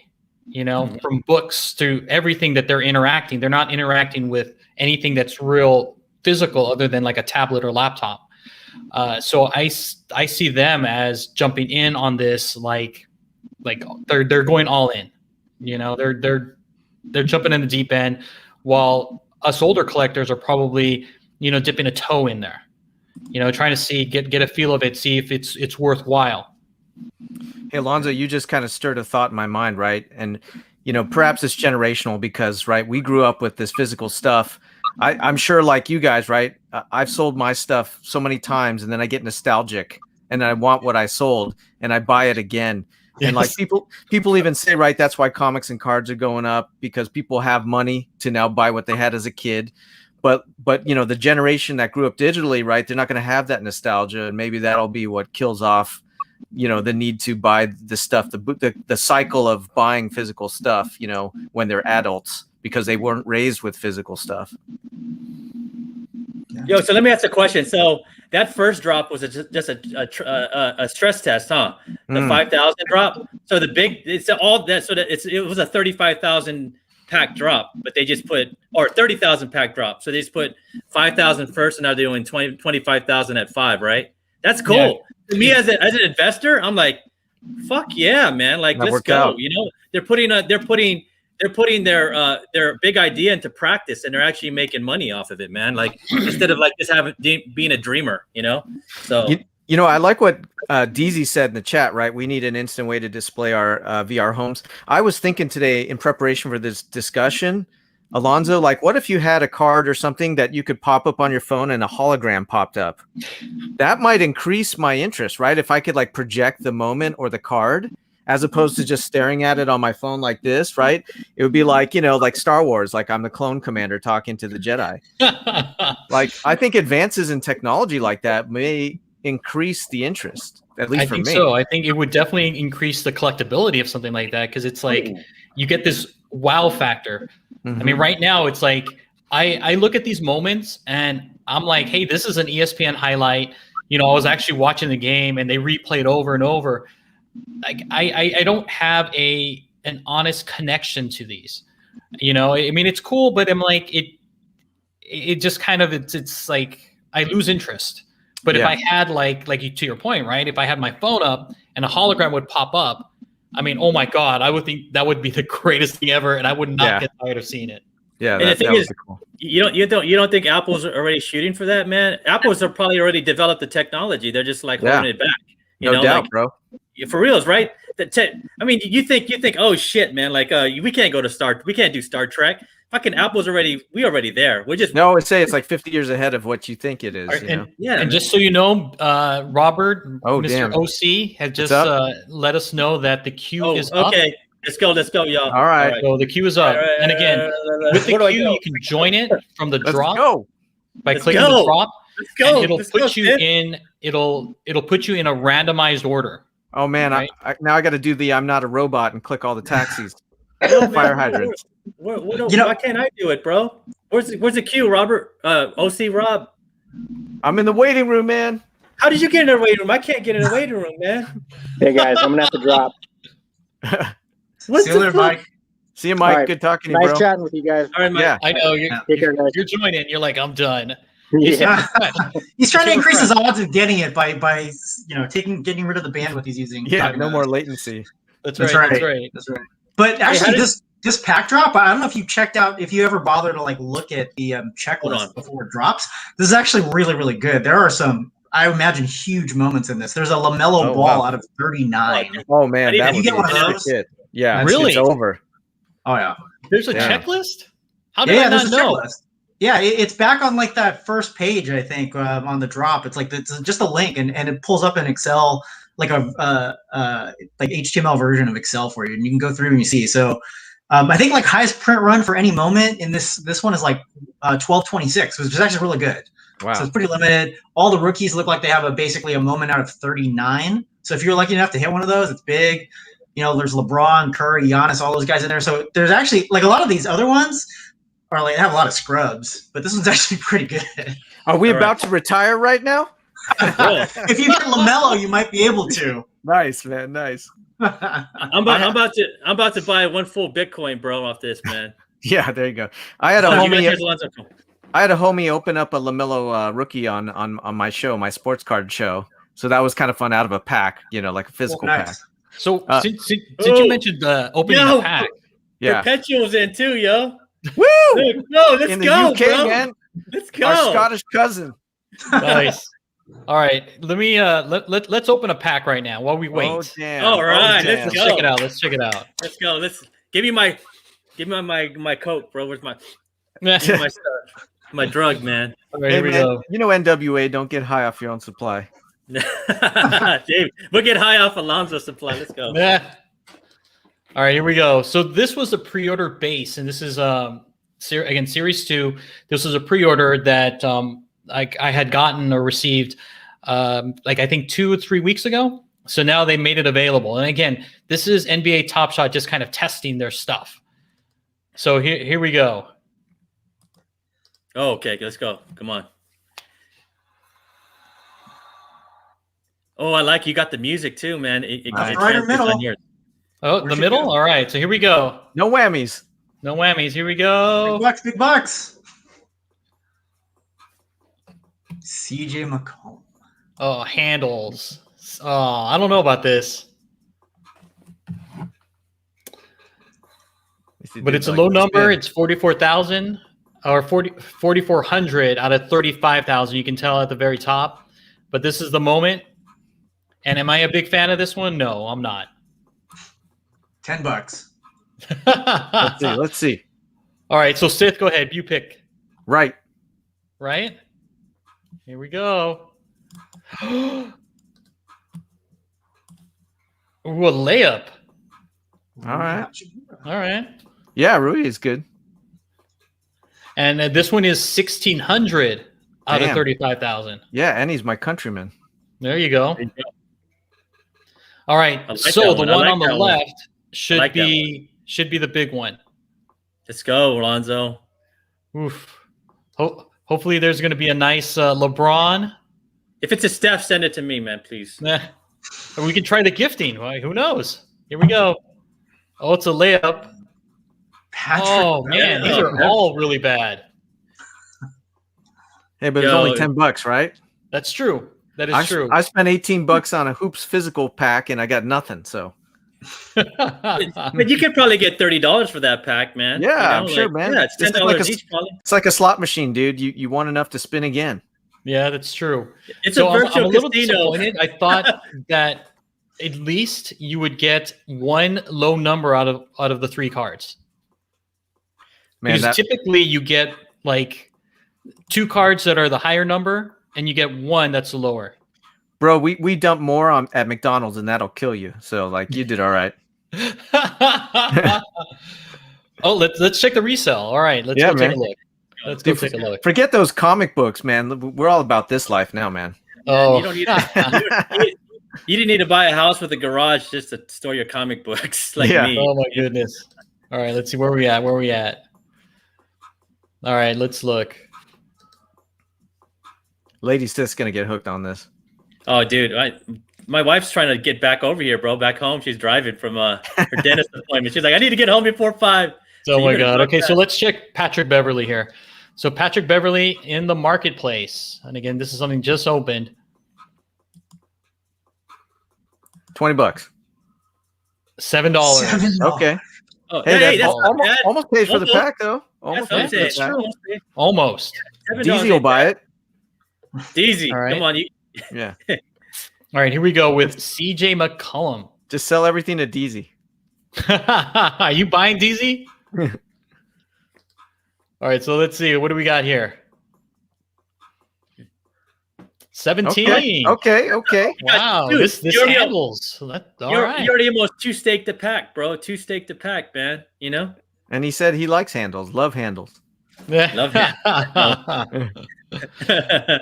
From books to everything that they're interacting. They're not interacting with anything that's real physical other than like a tablet or laptop. So I see them as jumping in on this, like they're going all in, they're jumping in the deep end, while us older collectors are probably, dipping a toe in there, trying to see, get a feel of it, see if it's worthwhile. Hey, Alonzo, you just kind of stirred a thought in my mind, right? And, perhaps it's generational because, right, we grew up with this physical stuff. I'm sure like you guys, right? I've sold my stuff so many times and then I get nostalgic and I want what I sold and I buy it again. And like Yes. people even say, right, that's why comics and cards are going up, because people have money to now buy what they had as a kid. But you know, the generation that grew up digitally, right, they're not going to have that nostalgia, and maybe that'll be what kills off, you know, the need to buy the stuff, the cycle of buying physical stuff, you know, when they're adults, because they weren't raised with physical stuff. Yo, so let me ask a question. So that first drop was just a stress test, huh? The 5,000 drop. So the big, it's all that. So that it was a 35,000 pack drop, but they just put, or 30,000 pack drop. So they just put 5,000 first, and now they're doing 25,000 at 5, right? That's cool. Yeah. To me, as an investor, I'm like, fuck yeah, man! Like, let's go. Out. You know, they're putting their big idea into practice, and they're actually making money off of it, man. Like, instead of like just being a dreamer, you know. So you know, I like what DZ said in the chat. Right, we need an instant way to display our VR homes. I was thinking today in preparation for this discussion, Alonzo, like, what if you had a card or something that you could pop up on your phone and a hologram popped up? That might increase my interest, right? If I could like project the moment or the card, as opposed to just staring at it on my phone like this, right? It would be like, you know, like Star Wars, like I'm the clone commander talking to the Jedi. Like, I think advances in technology like that may increase the interest, at least I for think me. so. I think it would definitely increase the collectability of something like that, because it's like you get this wow factor. I mean, right now it's like I look at these moments and I'm like, hey, this is an ESPN highlight. You know, I was actually watching the game and they replayed over and over. Like I don't have an honest connection to these. You know, I mean, it's cool, but I'm like, it just kind of it's like I lose interest. But if I had like you, to your point, right? If I had my phone up and a hologram would pop up, I mean, oh my God, I would think that would be the greatest thing ever, and I would not get tired of seeing it. Yeah, and the thing is, cool. you don't think Apple's already shooting for that, man? Apple's have probably already developed the technology. They're just like holding it back. You know, doubt, like, bro. For reals, right? I mean, you think, oh shit, man, like we can't do Star Trek. Fucking Apple's we already there. We're just no, I would say it's like 50 years ahead of what you think it is. And just so you know, Robert, Oh, Mr. damn. OC has just let us know that the queue is up. Okay, let's go, y'all. All right. So the queue is up, and again, with the queue, you can join it from the drop by clicking the drop. Let's go. And it'll put you in. It'll put you in a randomized order. Oh man, right? now I got to do the I'm not a robot and click all the taxis. Fire hydrants. Why can't I do it, bro? Where's the queue, Robert? OC Rob. I'm in the waiting room, man. How did you get in the waiting room? I can't get in the waiting room, man. Hey guys, I'm gonna have to drop. See you later, Mike. See you, Mike. Right. Good talking to you, Nice bro. chatting with you guys. All right, Mike. Yeah. I know Take care, guys. you're joining. You're like, I'm done. Yeah. He's trying to increase his odds of getting it by getting rid of the bandwidth he's using. Yeah, no more latency. That's right. That's right. But actually, this pack drop, I don't know if you checked out, if you ever bother to like look at the checklist before it drops. This is actually really, really good. There are some, I imagine, huge moments in this. There's a LaMelo ball out of 39. Oh man, that you get one of those? Yeah, really? It's over. Oh yeah. There's a checklist? How did I not know? Checklist. Yeah, it's back on like that first page, I think, on the drop. It's like it's just a link, and it pulls up in Excel like a like HTML version of Excel for you, and you can go through and you see. So I think like highest print run for any moment in this one is like 1226, which is actually really good. Wow. So it's pretty limited. All the rookies look like they have basically a moment out of 39. So if you're lucky enough to hit one of those, it's big. You know, there's LeBron, Curry, Giannis, all those guys in there. So there's actually like a lot of these other ones are like have a lot of scrubs, but this one's actually pretty good. Are we about to retire right now? If you get LaMelo, you might be able to. Nice, man. Nice. I'm about to buy one full Bitcoin, bro, off this, man. Yeah, there you go. I had a homie open up a LaMelo rookie on my show, my sports card show. So that was kind of fun out of a pack, you know, like a physical pack. So since you mentioned opening a pack, Perpetual's in too, yo. Woo! Let's in the go, UK, bro. man. Let's go. Our Scottish cousin. Nice. All right, let me let's open a pack right now while we wait. Oh damn! All right, let's go. check it out. Let's check it out. Let's go. Let's give me my coat, bro. Where's my my drug, man? All right, here we go. You know NWA, don't get high off your own supply. Dave, we'll get high off Alonzo's supply. Let's go. Yeah. All right, here we go. So this was a pre-order base, and this is again Series 2. This was a pre-order that I had gotten or received I think 2 or 3 weeks ago. So now they made it available. And again, this is NBA Top Shot just kind of testing their stuff. So here we go. Oh, okay, let's go. Come on. Oh, I like you got the music too, man. It Right in the middle. Oh, the middle? go? All right, so here we go. No whammies. No whammies. Here we go. Big bucks, big bucks. CJ McCollum. Oh, handles. Oh, I don't know about this. But it's a low number. It's 44,000 or 4,400 out of 35,000. You can tell at the very top. But this is the moment. And am I a big fan of this one? No, I'm not. $10. Let's see. All right, so Sith, go ahead. You pick. Right. Right? Here we go. Ooh, a layup. All right. All right. Yeah, Rui is good. And this one is 1,600 out of Damn. 35,000. Yeah, and he's my countryman. There you go. All right. I like So that the one. one I like on the that one. left should be the big one. Let's go, Alonzo. Oof. Hopefully there's going to be a nice LeBron. If it's a Steph, send it to me, man, please. Or we can try the gifting. Well, who knows? Here we go. Oh, it's a layup. Patrick Oh man, these are all really bad. Hey, but it's only $10, right? That's true. That is true. I spent $18 on a hoops physical pack and I got nothing. So But you could probably get $30 for that pack, man. yeah, I'm sure, man. Yeah, it's This $10 is like each, probably. it's like a slot machine, dude. You want enough to spin again. Yeah, that's true. It's So a I'm virtual a little casino. disappointed. I thought that at least you would get one low number out of the 3 cards. Man, Because typically you get like 2 cards that are the higher number, and you get 1 that's the lower. bro, we dump more at McDonald's and that'll kill you. So like you did all right. Oh, let's check the resale. All right, let's go take a look. Let's go take a look. Forget those comic books, man. We're all about this life now, man. Oh, You don't need you didn't need to buy a house with a garage just to store your comic books like Yeah. me. oh my goodness. All right, let's see where we at. Where we at? All right, let's look. Lady's just gonna get hooked on this. Oh, dude, my wife's trying to get back over here, bro. Back home, she's driving from her dentist appointment. She's like, I need to get home before 5. Oh my you're gonna God. book Okay, that. so let's check Patrick Beverly here. So Patrick Beverly in the marketplace, and again, this is something just opened. $20. $7. $7. Okay. Oh, Hey, hey, that's that's almost paid for the almost- pack though. That's Almost what I'm paid for saying. the pack. Almost. $7 Deezy will buy it. Deezy, All right. come on. You, Yeah. All right, here we go with CJ McCollum. Just sell everything to Deezy. Are you buying DZ? All right, so let's see. What do we got here? 17. Okay. Wow, Dude, this you're the- handles. All you're, right. you already almost 2-staked the pack, bro. 2-staked the pack, man. You know? And he said he likes handles. Love handles. Love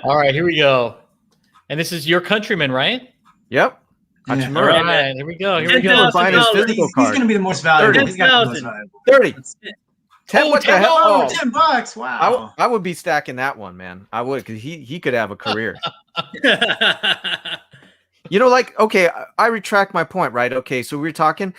All right, here we go. And this is your countryman, right? Yep. Yeah. Hachimura. All All right, right, here we go. Here we go. $10,000. Buying his $10,000. physical He's card. going to be the most valuable. He's got the most 10,000. valuable. 30. 10. Oh, What the hell? $10. Oh, $10. Wow. I would be stacking that one, man. I would, because he could have a career. You know, like, okay, I retract my point, right? Okay, so we're talking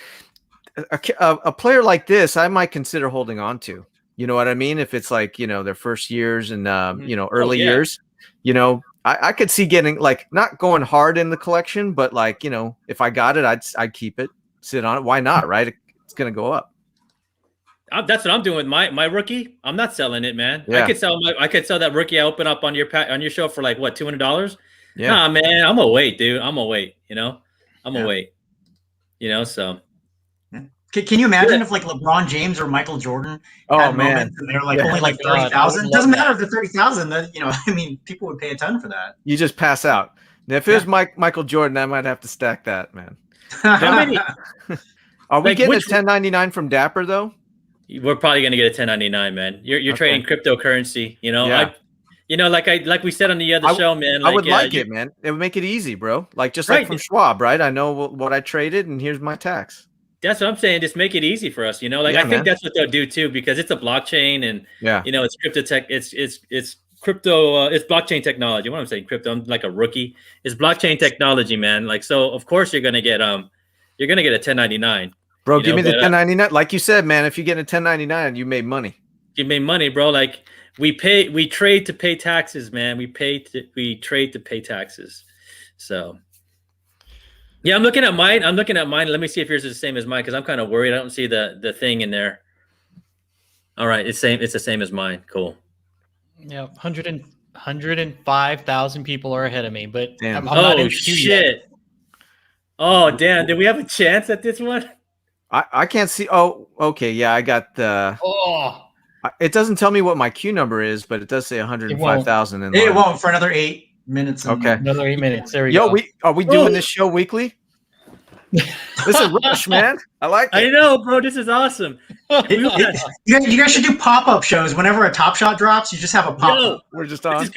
a player like this, I might consider holding on to. You know what I mean? If it's like, you know, their first years and, you know, early yeah. years, you know, I could see getting like not going hard in the collection, but like, you know, if I got it, I'd keep it, sit on it. Why not? Right? It's going to go up. That's what I'm doing with my rookie. I'm not selling it, man. Yeah. I could sell that rookie I open up on your show for like what, $200? Yeah. Nah, man, I'm gonna wait, dude. I'm gonna wait. You know, I'm gonna wait. You know, so Can you imagine if like LeBron James or Michael Jordan Oh had man. moments and they're like Yeah. only like Oh my God, 30,000? I would Doesn't love matter if they're 30,000. That, you know, I mean, people would pay a ton for that. You just pass out. If it was Michael Jordan, I might have to stack that, man. How many? Are we Like, getting a which- 1099 from Dapper though? We're probably gonna get a 1099, man. You're trading cryptocurrency, you know. Yeah. Like we said on the other show, man. I would like you- it, man. It would make it easy, bro. Like just Right. like from Schwab, right? I know what I traded, and here's my tax. That's what I'm saying. Just make it easy for us, you know. Like Yeah, I think man. that's what they'll do too, because it's a blockchain, and Yeah. you know, it's crypto tech. It's crypto. It's blockchain technology. What I'm saying, crypto. I'm like a rookie. It's blockchain technology, man. Like so, of course you're gonna get a 1099. Bro, You give know, me the but, 1099. Like you said, man, if you get a 1099, you made money. You made money, bro. Like we trade to pay taxes, man. We trade to pay taxes. So yeah, I'm looking at mine. Let me see if yours is the same as mine, because I'm kind of worried. I don't see the thing in there. All right, it's the same as mine. Cool. Yeah, 105,000 people are ahead of me, but Damn. I'm not in Oh the queue yet. shit. Oh damn! Did we have a chance at this one? I can't see. Oh, okay. Yeah, I got the. Oh, It doesn't tell me what my queue number is, but it does say 105,000 in line. It won't for another 8 minutes. And Okay. another 8 minutes. There we Yo, go. are we doing this show weekly? This is Rush, man. I like I it. know, bro. This is awesome. You guys should do pop-up shows. Whenever a Top Shot drops, you just have a pop-up. Yo, We're just on.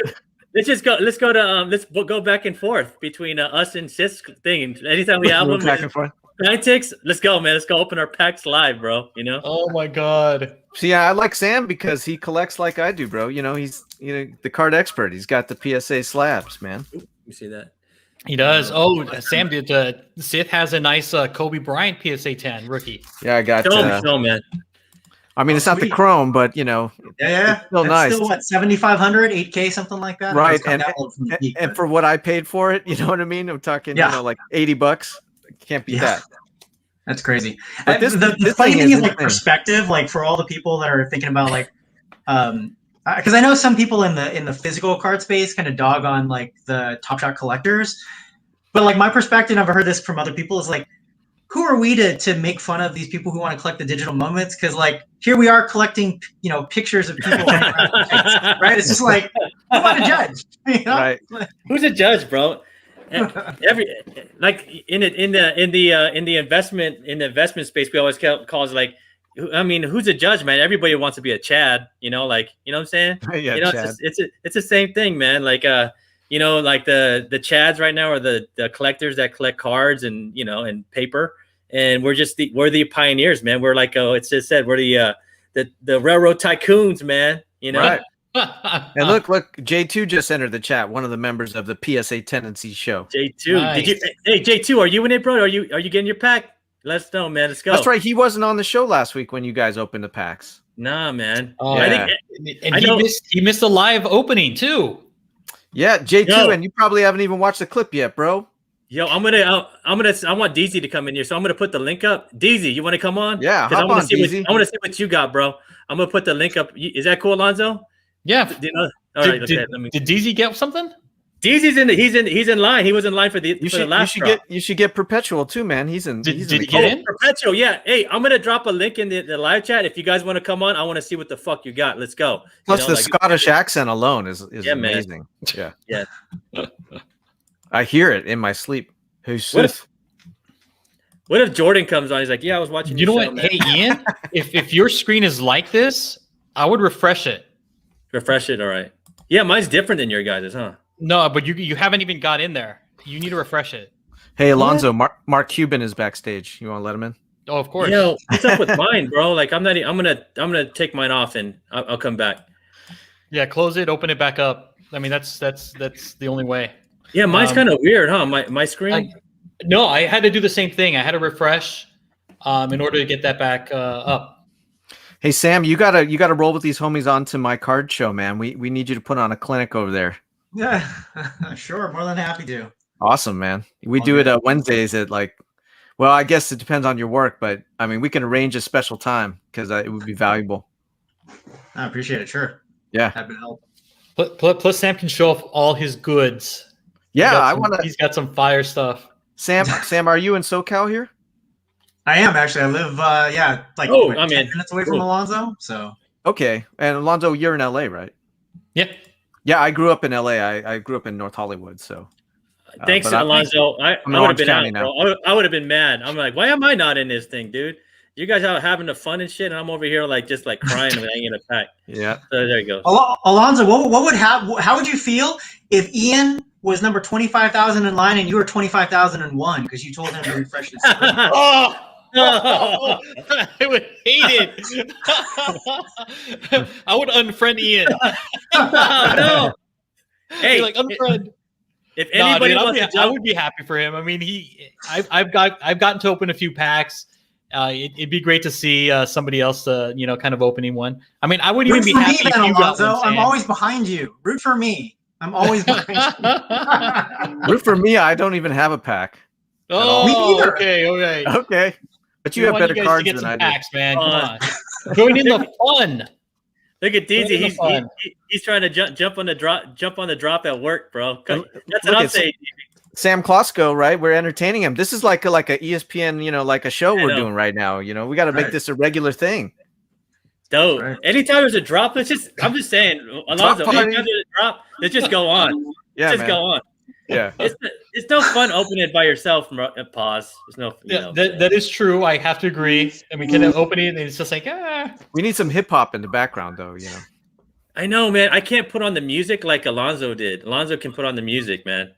let's go back and forth between us and Sis thing. Anytime we have We're one, back and forth. Niantics, let's go, man. Let's go open our packs live, bro. You know? Oh my god. See, I like Sam because he collects like I do, bro. You know, he's the card expert. He's got the PSA slabs, man. You see that? He does. Oh, Sam did. Sith has a nice Kobe Bryant PSA 10 rookie. Yeah, I got. Show, man. I mean, it's not the Sweet. chrome, but you know, Yeah. it's still That's nice. Still what, 7,500, 8K, something like that. Right, It's come down a little from the peak, and but- for what I paid for it, you know what I mean? I'm talking, Yeah. like $80. Can't beat Yeah. that. That's crazy. But this- the this funny thing thing is is like insane. perspective, like for all the people that are thinking about like, because I know some people in the physical card space kind of dog on like the Top Shot collectors, but like my perspective, and I've heard this from other people, is like, who are we to make fun of these people who want to collect the digital moments? Because like here we are collecting, pictures of people, right? It's just like, who am I to judge? You know? Right. Who's a judge, bro? In the investment space, we always call it like, I mean, who's a judge, man? Everybody wants to be a Chad, you know what I'm saying? Yeah, Chad. It's the same thing, man. Like like the Chads right now are the collectors that collect cards and and paper, and we're the pioneers, man. We're like, it's just said, we're the railroad tycoons, man. Right. And look, J2 just entered the chat. One of the members of the PSA Tendency show. J2, Nice. Hey J2, are you in it, bro? Are you getting your pack? Let us know, man. Let's go. That's right. He wasn't on the show last week when you guys opened the packs. Nah, man. Oh, I yeah. think and I know- he missed a live opening too. Yeah, J2, Yo. and you probably haven't even watched the clip yet, bro. Yo, I want DZ to come in here, so I'm gonna put the link up. DZ, you want to come on? Yeah, 'Cause hop on, DZ. I want to see what you got, bro. I'm gonna put the link up. Is that cool, Alonzo? Yeah. All right. Did, Okay. Let me. did DZ get something? DZ's he's in line. He was in line for the last drop. You should get Perpetual too, man. He's in. Did he's he in the get game. in? Perpetual, yeah. Hey, I'm gonna drop a link in the live chat. If you guys want to come on, I want to see what the fuck you got. Let's go. Plus, the Scottish accent alone is Yeah, man. amazing. Yeah. Yeah. I hear it in my sleep. Who's What if Jordan comes on? He's like, yeah, I was watching. You know your show, what? man. Hey, Ian, if your screen is like this, I would refresh it. Refresh it. All right. Yeah, mine's different than your guys', huh? No, but you haven't even got in there. You need to refresh it. Hey, Alonzo, Mark Cuban is backstage. You want to let him in? Oh, of course. Yo, what's up with mine, bro? Like, I'm gonna take mine off and I'll come back. Yeah, close it, open it back up. I mean, that's the only way. Yeah, mine's kind of weird, huh? My screen. No, I had to do the same thing. I had to refresh in order to get that back up. Hey, Sam, you gotta roll with these homies onto my card show, man. We need you to put on a clinic over there. Yeah, sure. More than happy to. Awesome, man. We I'll do do it that. Wednesdays at well, I guess it depends on your work, but I mean, we can arrange a special time because it would be valuable. I appreciate it. Sure. Yeah. Happy to help. Plus, Sam can show off all his goods. Yeah, He's got some fire stuff. Sam, are you in SoCal here? I am actually. I live, I'm 10 in. minutes away from Alonzo. So Okay. And Alonzo, you're in LA, right? Yeah. Yeah, I grew up in LA. I grew up in North Hollywood, so. Thanks, but Alonzo. I I'm in would have Orange been County out, now. bro. I would have been mad. I'm like, why am I not in this thing, dude? You guys out having the fun and shit, and I'm over here like just like crying when I ain't in a pack. Yeah. So there you go. Alonzo, what would how would you feel if Ian was number 25,000 in line and you were 25,001 because you told him to refresh his screen? Oh, I would hate it. I would unfriend Ian. No. Hey, Be like unfriend. if Nah, anybody dude, wants to I jump, would be happy for him. I mean, I've gotten to open a few packs. It'd be great to see somebody else, kind of opening one. I mean, I wouldn't Root even for be me, happy if then, you got Alonzo. one. I'm Sam. always behind you. Root for me. I'm always behind you. Root for me. I don't even have a pack. Oh, Me neither. okay, okay. Okay. But you We have want better guys cards to get than some I do. packs, man. Come on, join in the fun. look at Join in the DZ. fun. He's trying to jump on the drop at work, bro. That's Look, what I'm it's saying. Sam Klosko, right? We're entertaining him. This is like a ESPN, like a show I we're know. doing right now. We got to make Right. this a regular thing. Dope. Right. Anytime there's a drop, I'm just saying, Alonzo, party. anytime there's a drop, let's just go on. Yeah, Just man. go on. Yeah. It's no fun opening it by yourself. Pause. There's no. Yeah, that is true. I have to agree. And we can open it, and it's just like, We need some hip hop in the background, though. I know, man. I can't put on the music like Alonzo did. Alonzo can put on the music, man.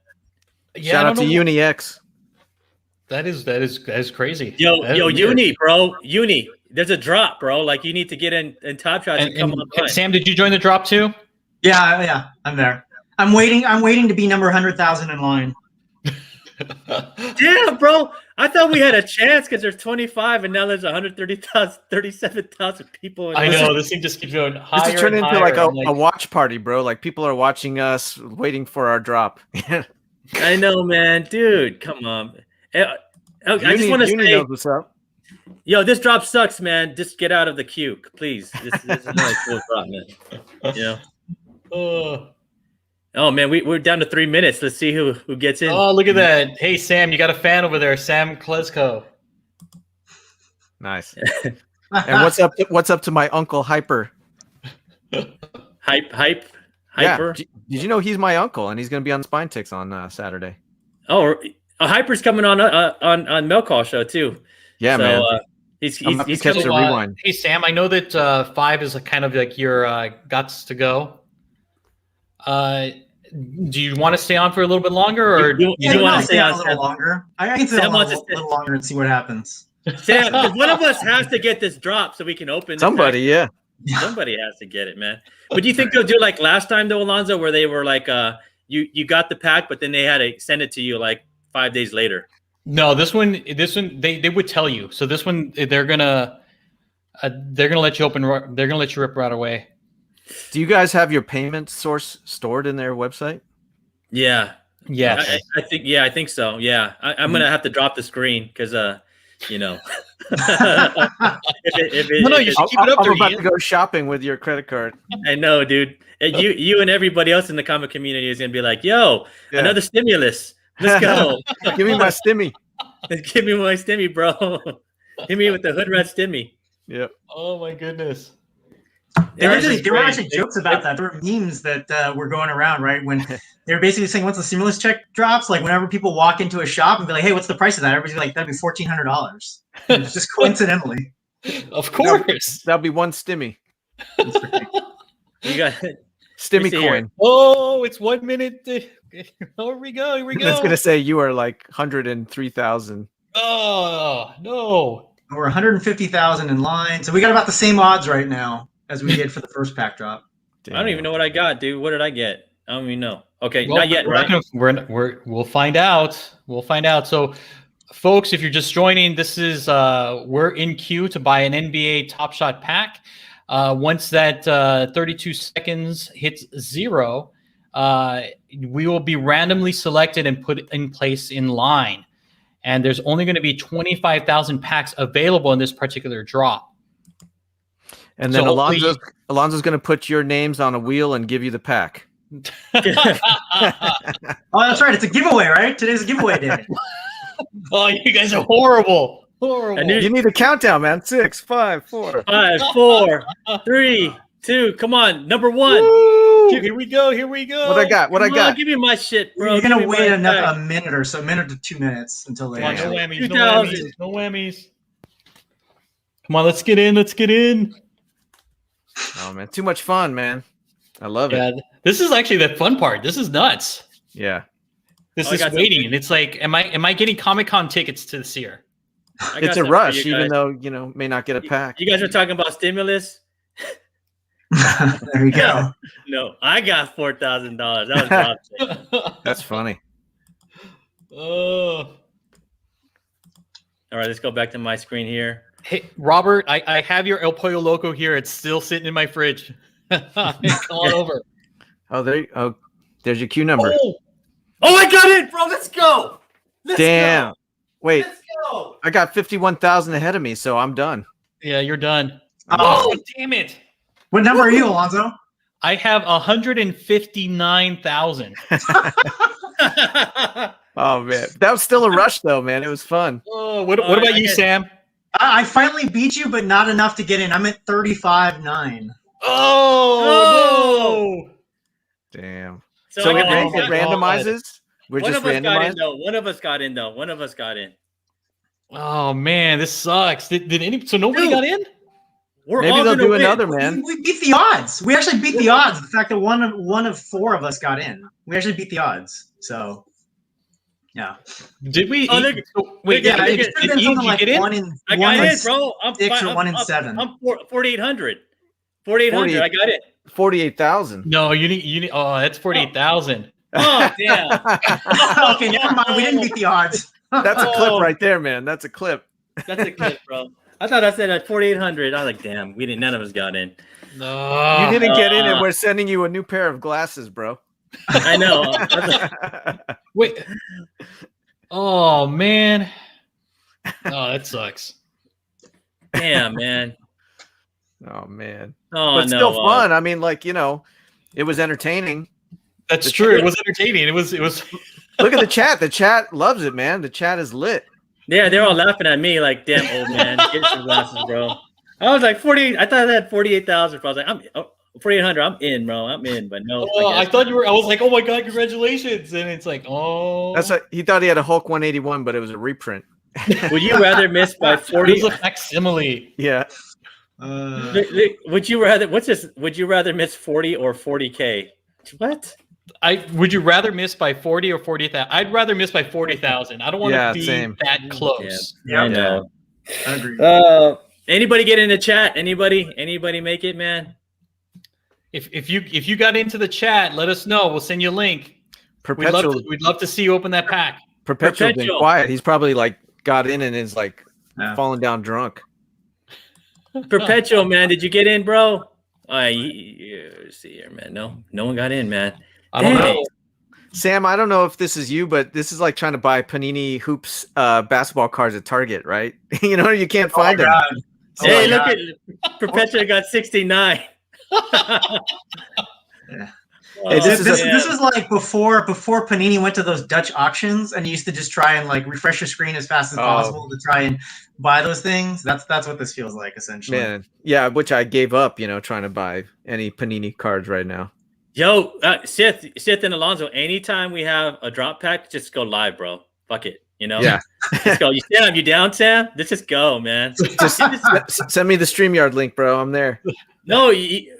yeah. Shout I out to don't know. UniX. That is crazy. Yo, That is weird. Uni, bro. Uni. There's a drop, bro. Like you need to get in Top Shots and come And online. Sam, did you join the drop too? Yeah, I'm there. I'm waiting to be number 100,000 in line. Damn, bro. I thought we had a chance because there's 25 and now there's 130,000, 37,000 people. In I line. know this thing just keeps going higher. This is turning and into higher. like I'm a watch party, bro. Like people are watching us, waiting for our drop. I know, man. Dude, come on. I just want to say, knows what's up. yo, this drop sucks, man. Just get out of the queue, please. This is not a cool drop, man. Oh man, we're down to 3 minutes. Let's see who gets in. Oh, look at that. Hey, Sam, you got a fan over there, Sam Klesko. Nice. And what's up to my uncle Hyper? Hyper. Yeah. Did you know he's my uncle and he's going to be on Spine Ticks on Saturday? Oh, Hyper's coming on Milk Call show too. Yeah, So, man. He's catch the coming. rewind. Hey, Sam, I know that 5 is kind of like your guts to go. Do you want to stay on for a little bit longer, or You Yeah, want I'll to stay stay on on a little longer. I can stay Sam on a wants to little longer and see what happens. Sam, 'cause one of us has to get this drop so we can open. Somebody, yeah. Somebody has to get it, man. But do you think they'll do like last time though, Alonzo, where they were like, you got the pack, but then they had to send it to you like 5 days later? No, this one they would tell you. So this one they're gonna let you open. They're gonna let you rip right away. Do you guys have your payment source stored in their website? Yeah, Yeah. I think so. Yeah, I'm gonna have to drop the screen because No, you if should keep it up I'm there. about Ian. to go shopping with your credit card. I know, dude. And you and everybody else in the comic community is gonna be like, "Yo, Yeah. another stimulus. Let's go. Give me my stimmy. Give me my stimmy, bro. Hit me with the hood rat stimmy." Yep. Oh my goodness. There were actually Crazy. jokes about that. There were memes that were going around, right? When they were basically saying, once the stimulus check drops, like whenever people walk into a shop and be like, hey, what's the price of that? Everybody's like, that'd be $1,400. It's just coincidentally. Of course. That'll be one stimmy. You got Stimmy see here. coin. Oh, it's 1 minute. Here we go. Here we That's go. gonna say you are like 103,000. Oh no. We're 150,000 in line. So we got about the same odds right now as we did for the first pack drop. I don't even know what I got, dude. What did I get? I don't even know. Okay, Well, not yet, right? We'll find out. We'll find out. So, folks, if you're just joining, this is we're in queue to buy an NBA Top Shot pack. Once that 32 seconds hits 0, we will be randomly selected and put in place in line. And there's only going to be 25,000 packs available in this particular drop. And then So hopefully- Alonzo's gonna put your names on a wheel and give you the pack. Oh, that's right. It's a giveaway, right? Today's a giveaway day. Oh, you guys are horrible. Horrible. I knew- You need a countdown, man. 6, 5, 4. 5, 4, 3, 2. Come on, number 1. Woo! Here we go. Here we go. What I got? What I Come on, got? give me my shit, bro. You're gonna Give me wait my a shit. minute or so, a minute to 2 minutes until they. Come on, no Damn. whammies. No 2000. whammies. No whammies. Come on, let's get in. Let's get in. Oh man, too much fun, man. I love Yeah, it. this is actually the fun part. This is nuts. Yeah. This Oh, I is got waiting. It's like, am I getting Comic-Con tickets to this year? I got It's a something for rush, you even guys. though may not get a pack. You guys were talking about stimulus. There you go. No, I got $4,000. That was Rob's. That's funny. Oh. All right, let's go back to my screen here. Hey, Robert, I have your El Pollo Loco here. It's still sitting in my fridge. Come on over. Oh, there's your queue number. Oh, I got it, bro. Let's go. Let's Damn. Go. Wait, Let's go. I got 51,000 ahead of me, so I'm done. Yeah, you're done. Oh. Oh, damn it. What number are you, Alonzo? I have 159,000. Oh man, that was still a rush though, man. It was fun. Oh, what about you, Sam? I finally beat you, but not enough to get in. I'm at 35.9. Oh, Damn. So, So I it, got ran- it one randomizes. We're of just us got in randomized. though. One of us got in though. One of us got in. Oh man, this sucks. Did any? So nobody Dude. got in? We're Maybe all they'll gonna do win. another, man. We beat the odds. We actually beat the odds. The fact that one of 4 of us got in. We actually beat the odds. So, yeah. Did we? Oh, look- wait, yeah, did, I did, get- It should have been Ian, something did you get in? one in I one got in in, bro. I'm 6 or I'm- 1 in I'm- 7. I'm 4,800. 4,800. I got it. 48,000. No, you need. Oh, that's 48,000. Oh damn. Okay, never mind. We didn't beat the odds. That's a Oh. clip right there, man. That's a clip. That's a clip, bro. I thought I said at 4,800. I was like, damn, we didn't. None of us got in. No, You didn't get in, and we're sending you a new pair of glasses, bro. I know. Wait. Oh man. Oh, that sucks. Damn, man. Oh man. Oh But no. still fun. I mean, like, it was entertaining. That's The true. chat- It was entertaining. It was. Look at the chat. The chat loves it, man. The chat is lit. Yeah, they're all laughing at me like, damn, old man, get some glasses, bro. I was like 48. I thought I had 48,000. I was like, 4,800. I'm in, bro. I'm in, but no. Oh, I guess thought not. you were. I was like, oh my god, congratulations! And it's like, oh, That's he thought he had a Hulk 181, but it was a reprint. Would you rather miss by it 40? was a facsimile. Yeah. Would you rather? What's this? Would you rather miss 40 or 40K? What? Would you rather miss by 40 or 40,000? I'd rather miss by 40,000. I don't want Yeah, to be same. that close. I know. I agree. Anybody get in the chat? Anybody make it, man? If you got into the chat, let us know. We'll send you a link. Perpetual. We'd love to see you open that pack. Perpetual been Perpetual. quiet. He's probably like got in and is like Yeah. falling down drunk. Perpetual, man. Did you get in, bro? Let's see here, man. No one got in, man. I don't Dang. know. Sam, I don't know if this is you, but this is like trying to buy Panini Hoops basketball cards at Target, right? You can't Oh my find them. God. Oh Hey, my look God. at Perpetual got 69. Yeah. Hey, this is This was like before Panini went to those Dutch auctions and you used to just try and like refresh your screen as fast as possible to try and buy those things. That's what this feels like essentially. Man, yeah, which I gave up, trying to buy any Panini cards right now. Yo, Sith and Alonzo, anytime we have a drop pack, just go live, bro. Fuck it. Yeah. Let's go. You down, Sam? Let's just go, man. Just send me the StreamYard link, bro. I'm there. No,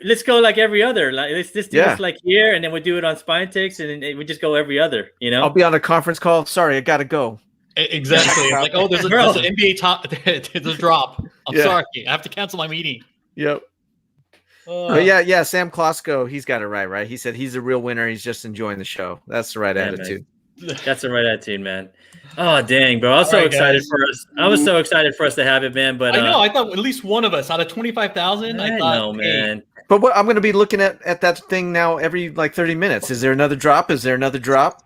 let's go like every other. Like let's just do Yeah. this like here, and then we do it on Spine Takes, and then we just go every other. I'll be on a conference call. Sorry, I gotta go. Exactly. Like, oh, there's an NBA top. There's a drop. I'm Yeah. sorry. I have to cancel my meeting. Yep. Uh, But yeah, Sam Klosko, he's got it right? He said he's a real winner. He's just enjoying the show. That's the right Yeah, attitude. That's the right attitude, man. Oh dang, bro! I was All so right, excited guys. for us. I was so excited for us to have it, man. But I know. I thought at least one of us out of 25,000. I thought, know, man. But what I'm going to be looking at that thing now every like 30 minutes. Is there another drop? Is there another drop?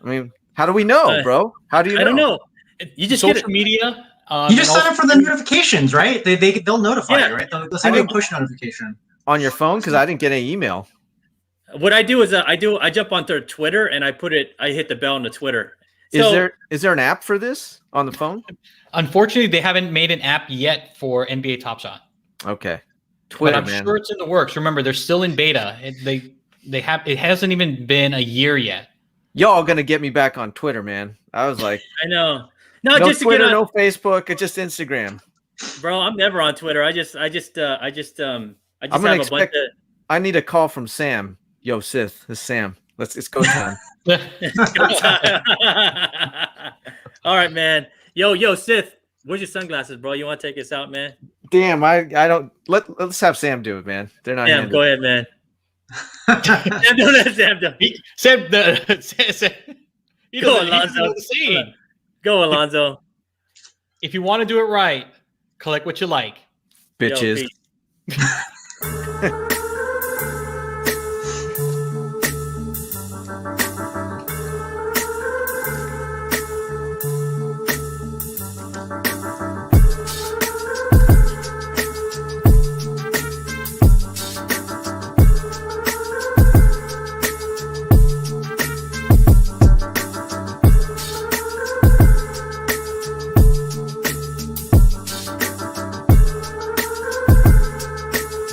I mean, how do we know, bro? How do you know? I don't know. You just get social it. media. You just and sign up for the notifications, right? They'll notify Yeah. you, right? They'll send you a push notification. On your phone? Because I didn't get any email. What I do is I jump onto Twitter and I hit the bell on the Twitter. So, Is there an app for this on the phone? Unfortunately, they haven't made an app yet for NBA Top Shot. Okay. Twitter, I'm man. sure it's in the works. Remember, they're still in beta. It hasn't even been a year yet. Y'all gonna get me back on Twitter, man. I was like, I know. No, no just to Twitter, get on, no Facebook, it's just Instagram. bro. I'm never on Twitter. I just I'm have gonna a bunch expect. of. I need a call from Sam. Yo, Sith, this is Sam. It's go time. All right, man. Yo, Sith. Where's your sunglasses, bro? You want to take us out, man? Damn, I don't. Let's have Sam do it, man. They're not. Sam, handy. go ahead, man. Sam, don't let Sam do it. Sam, he Go, doesn't Alonzo. know the scene. Go, Alonzo. If you want to do it right, collect what you like. Bitches. Yo, peace.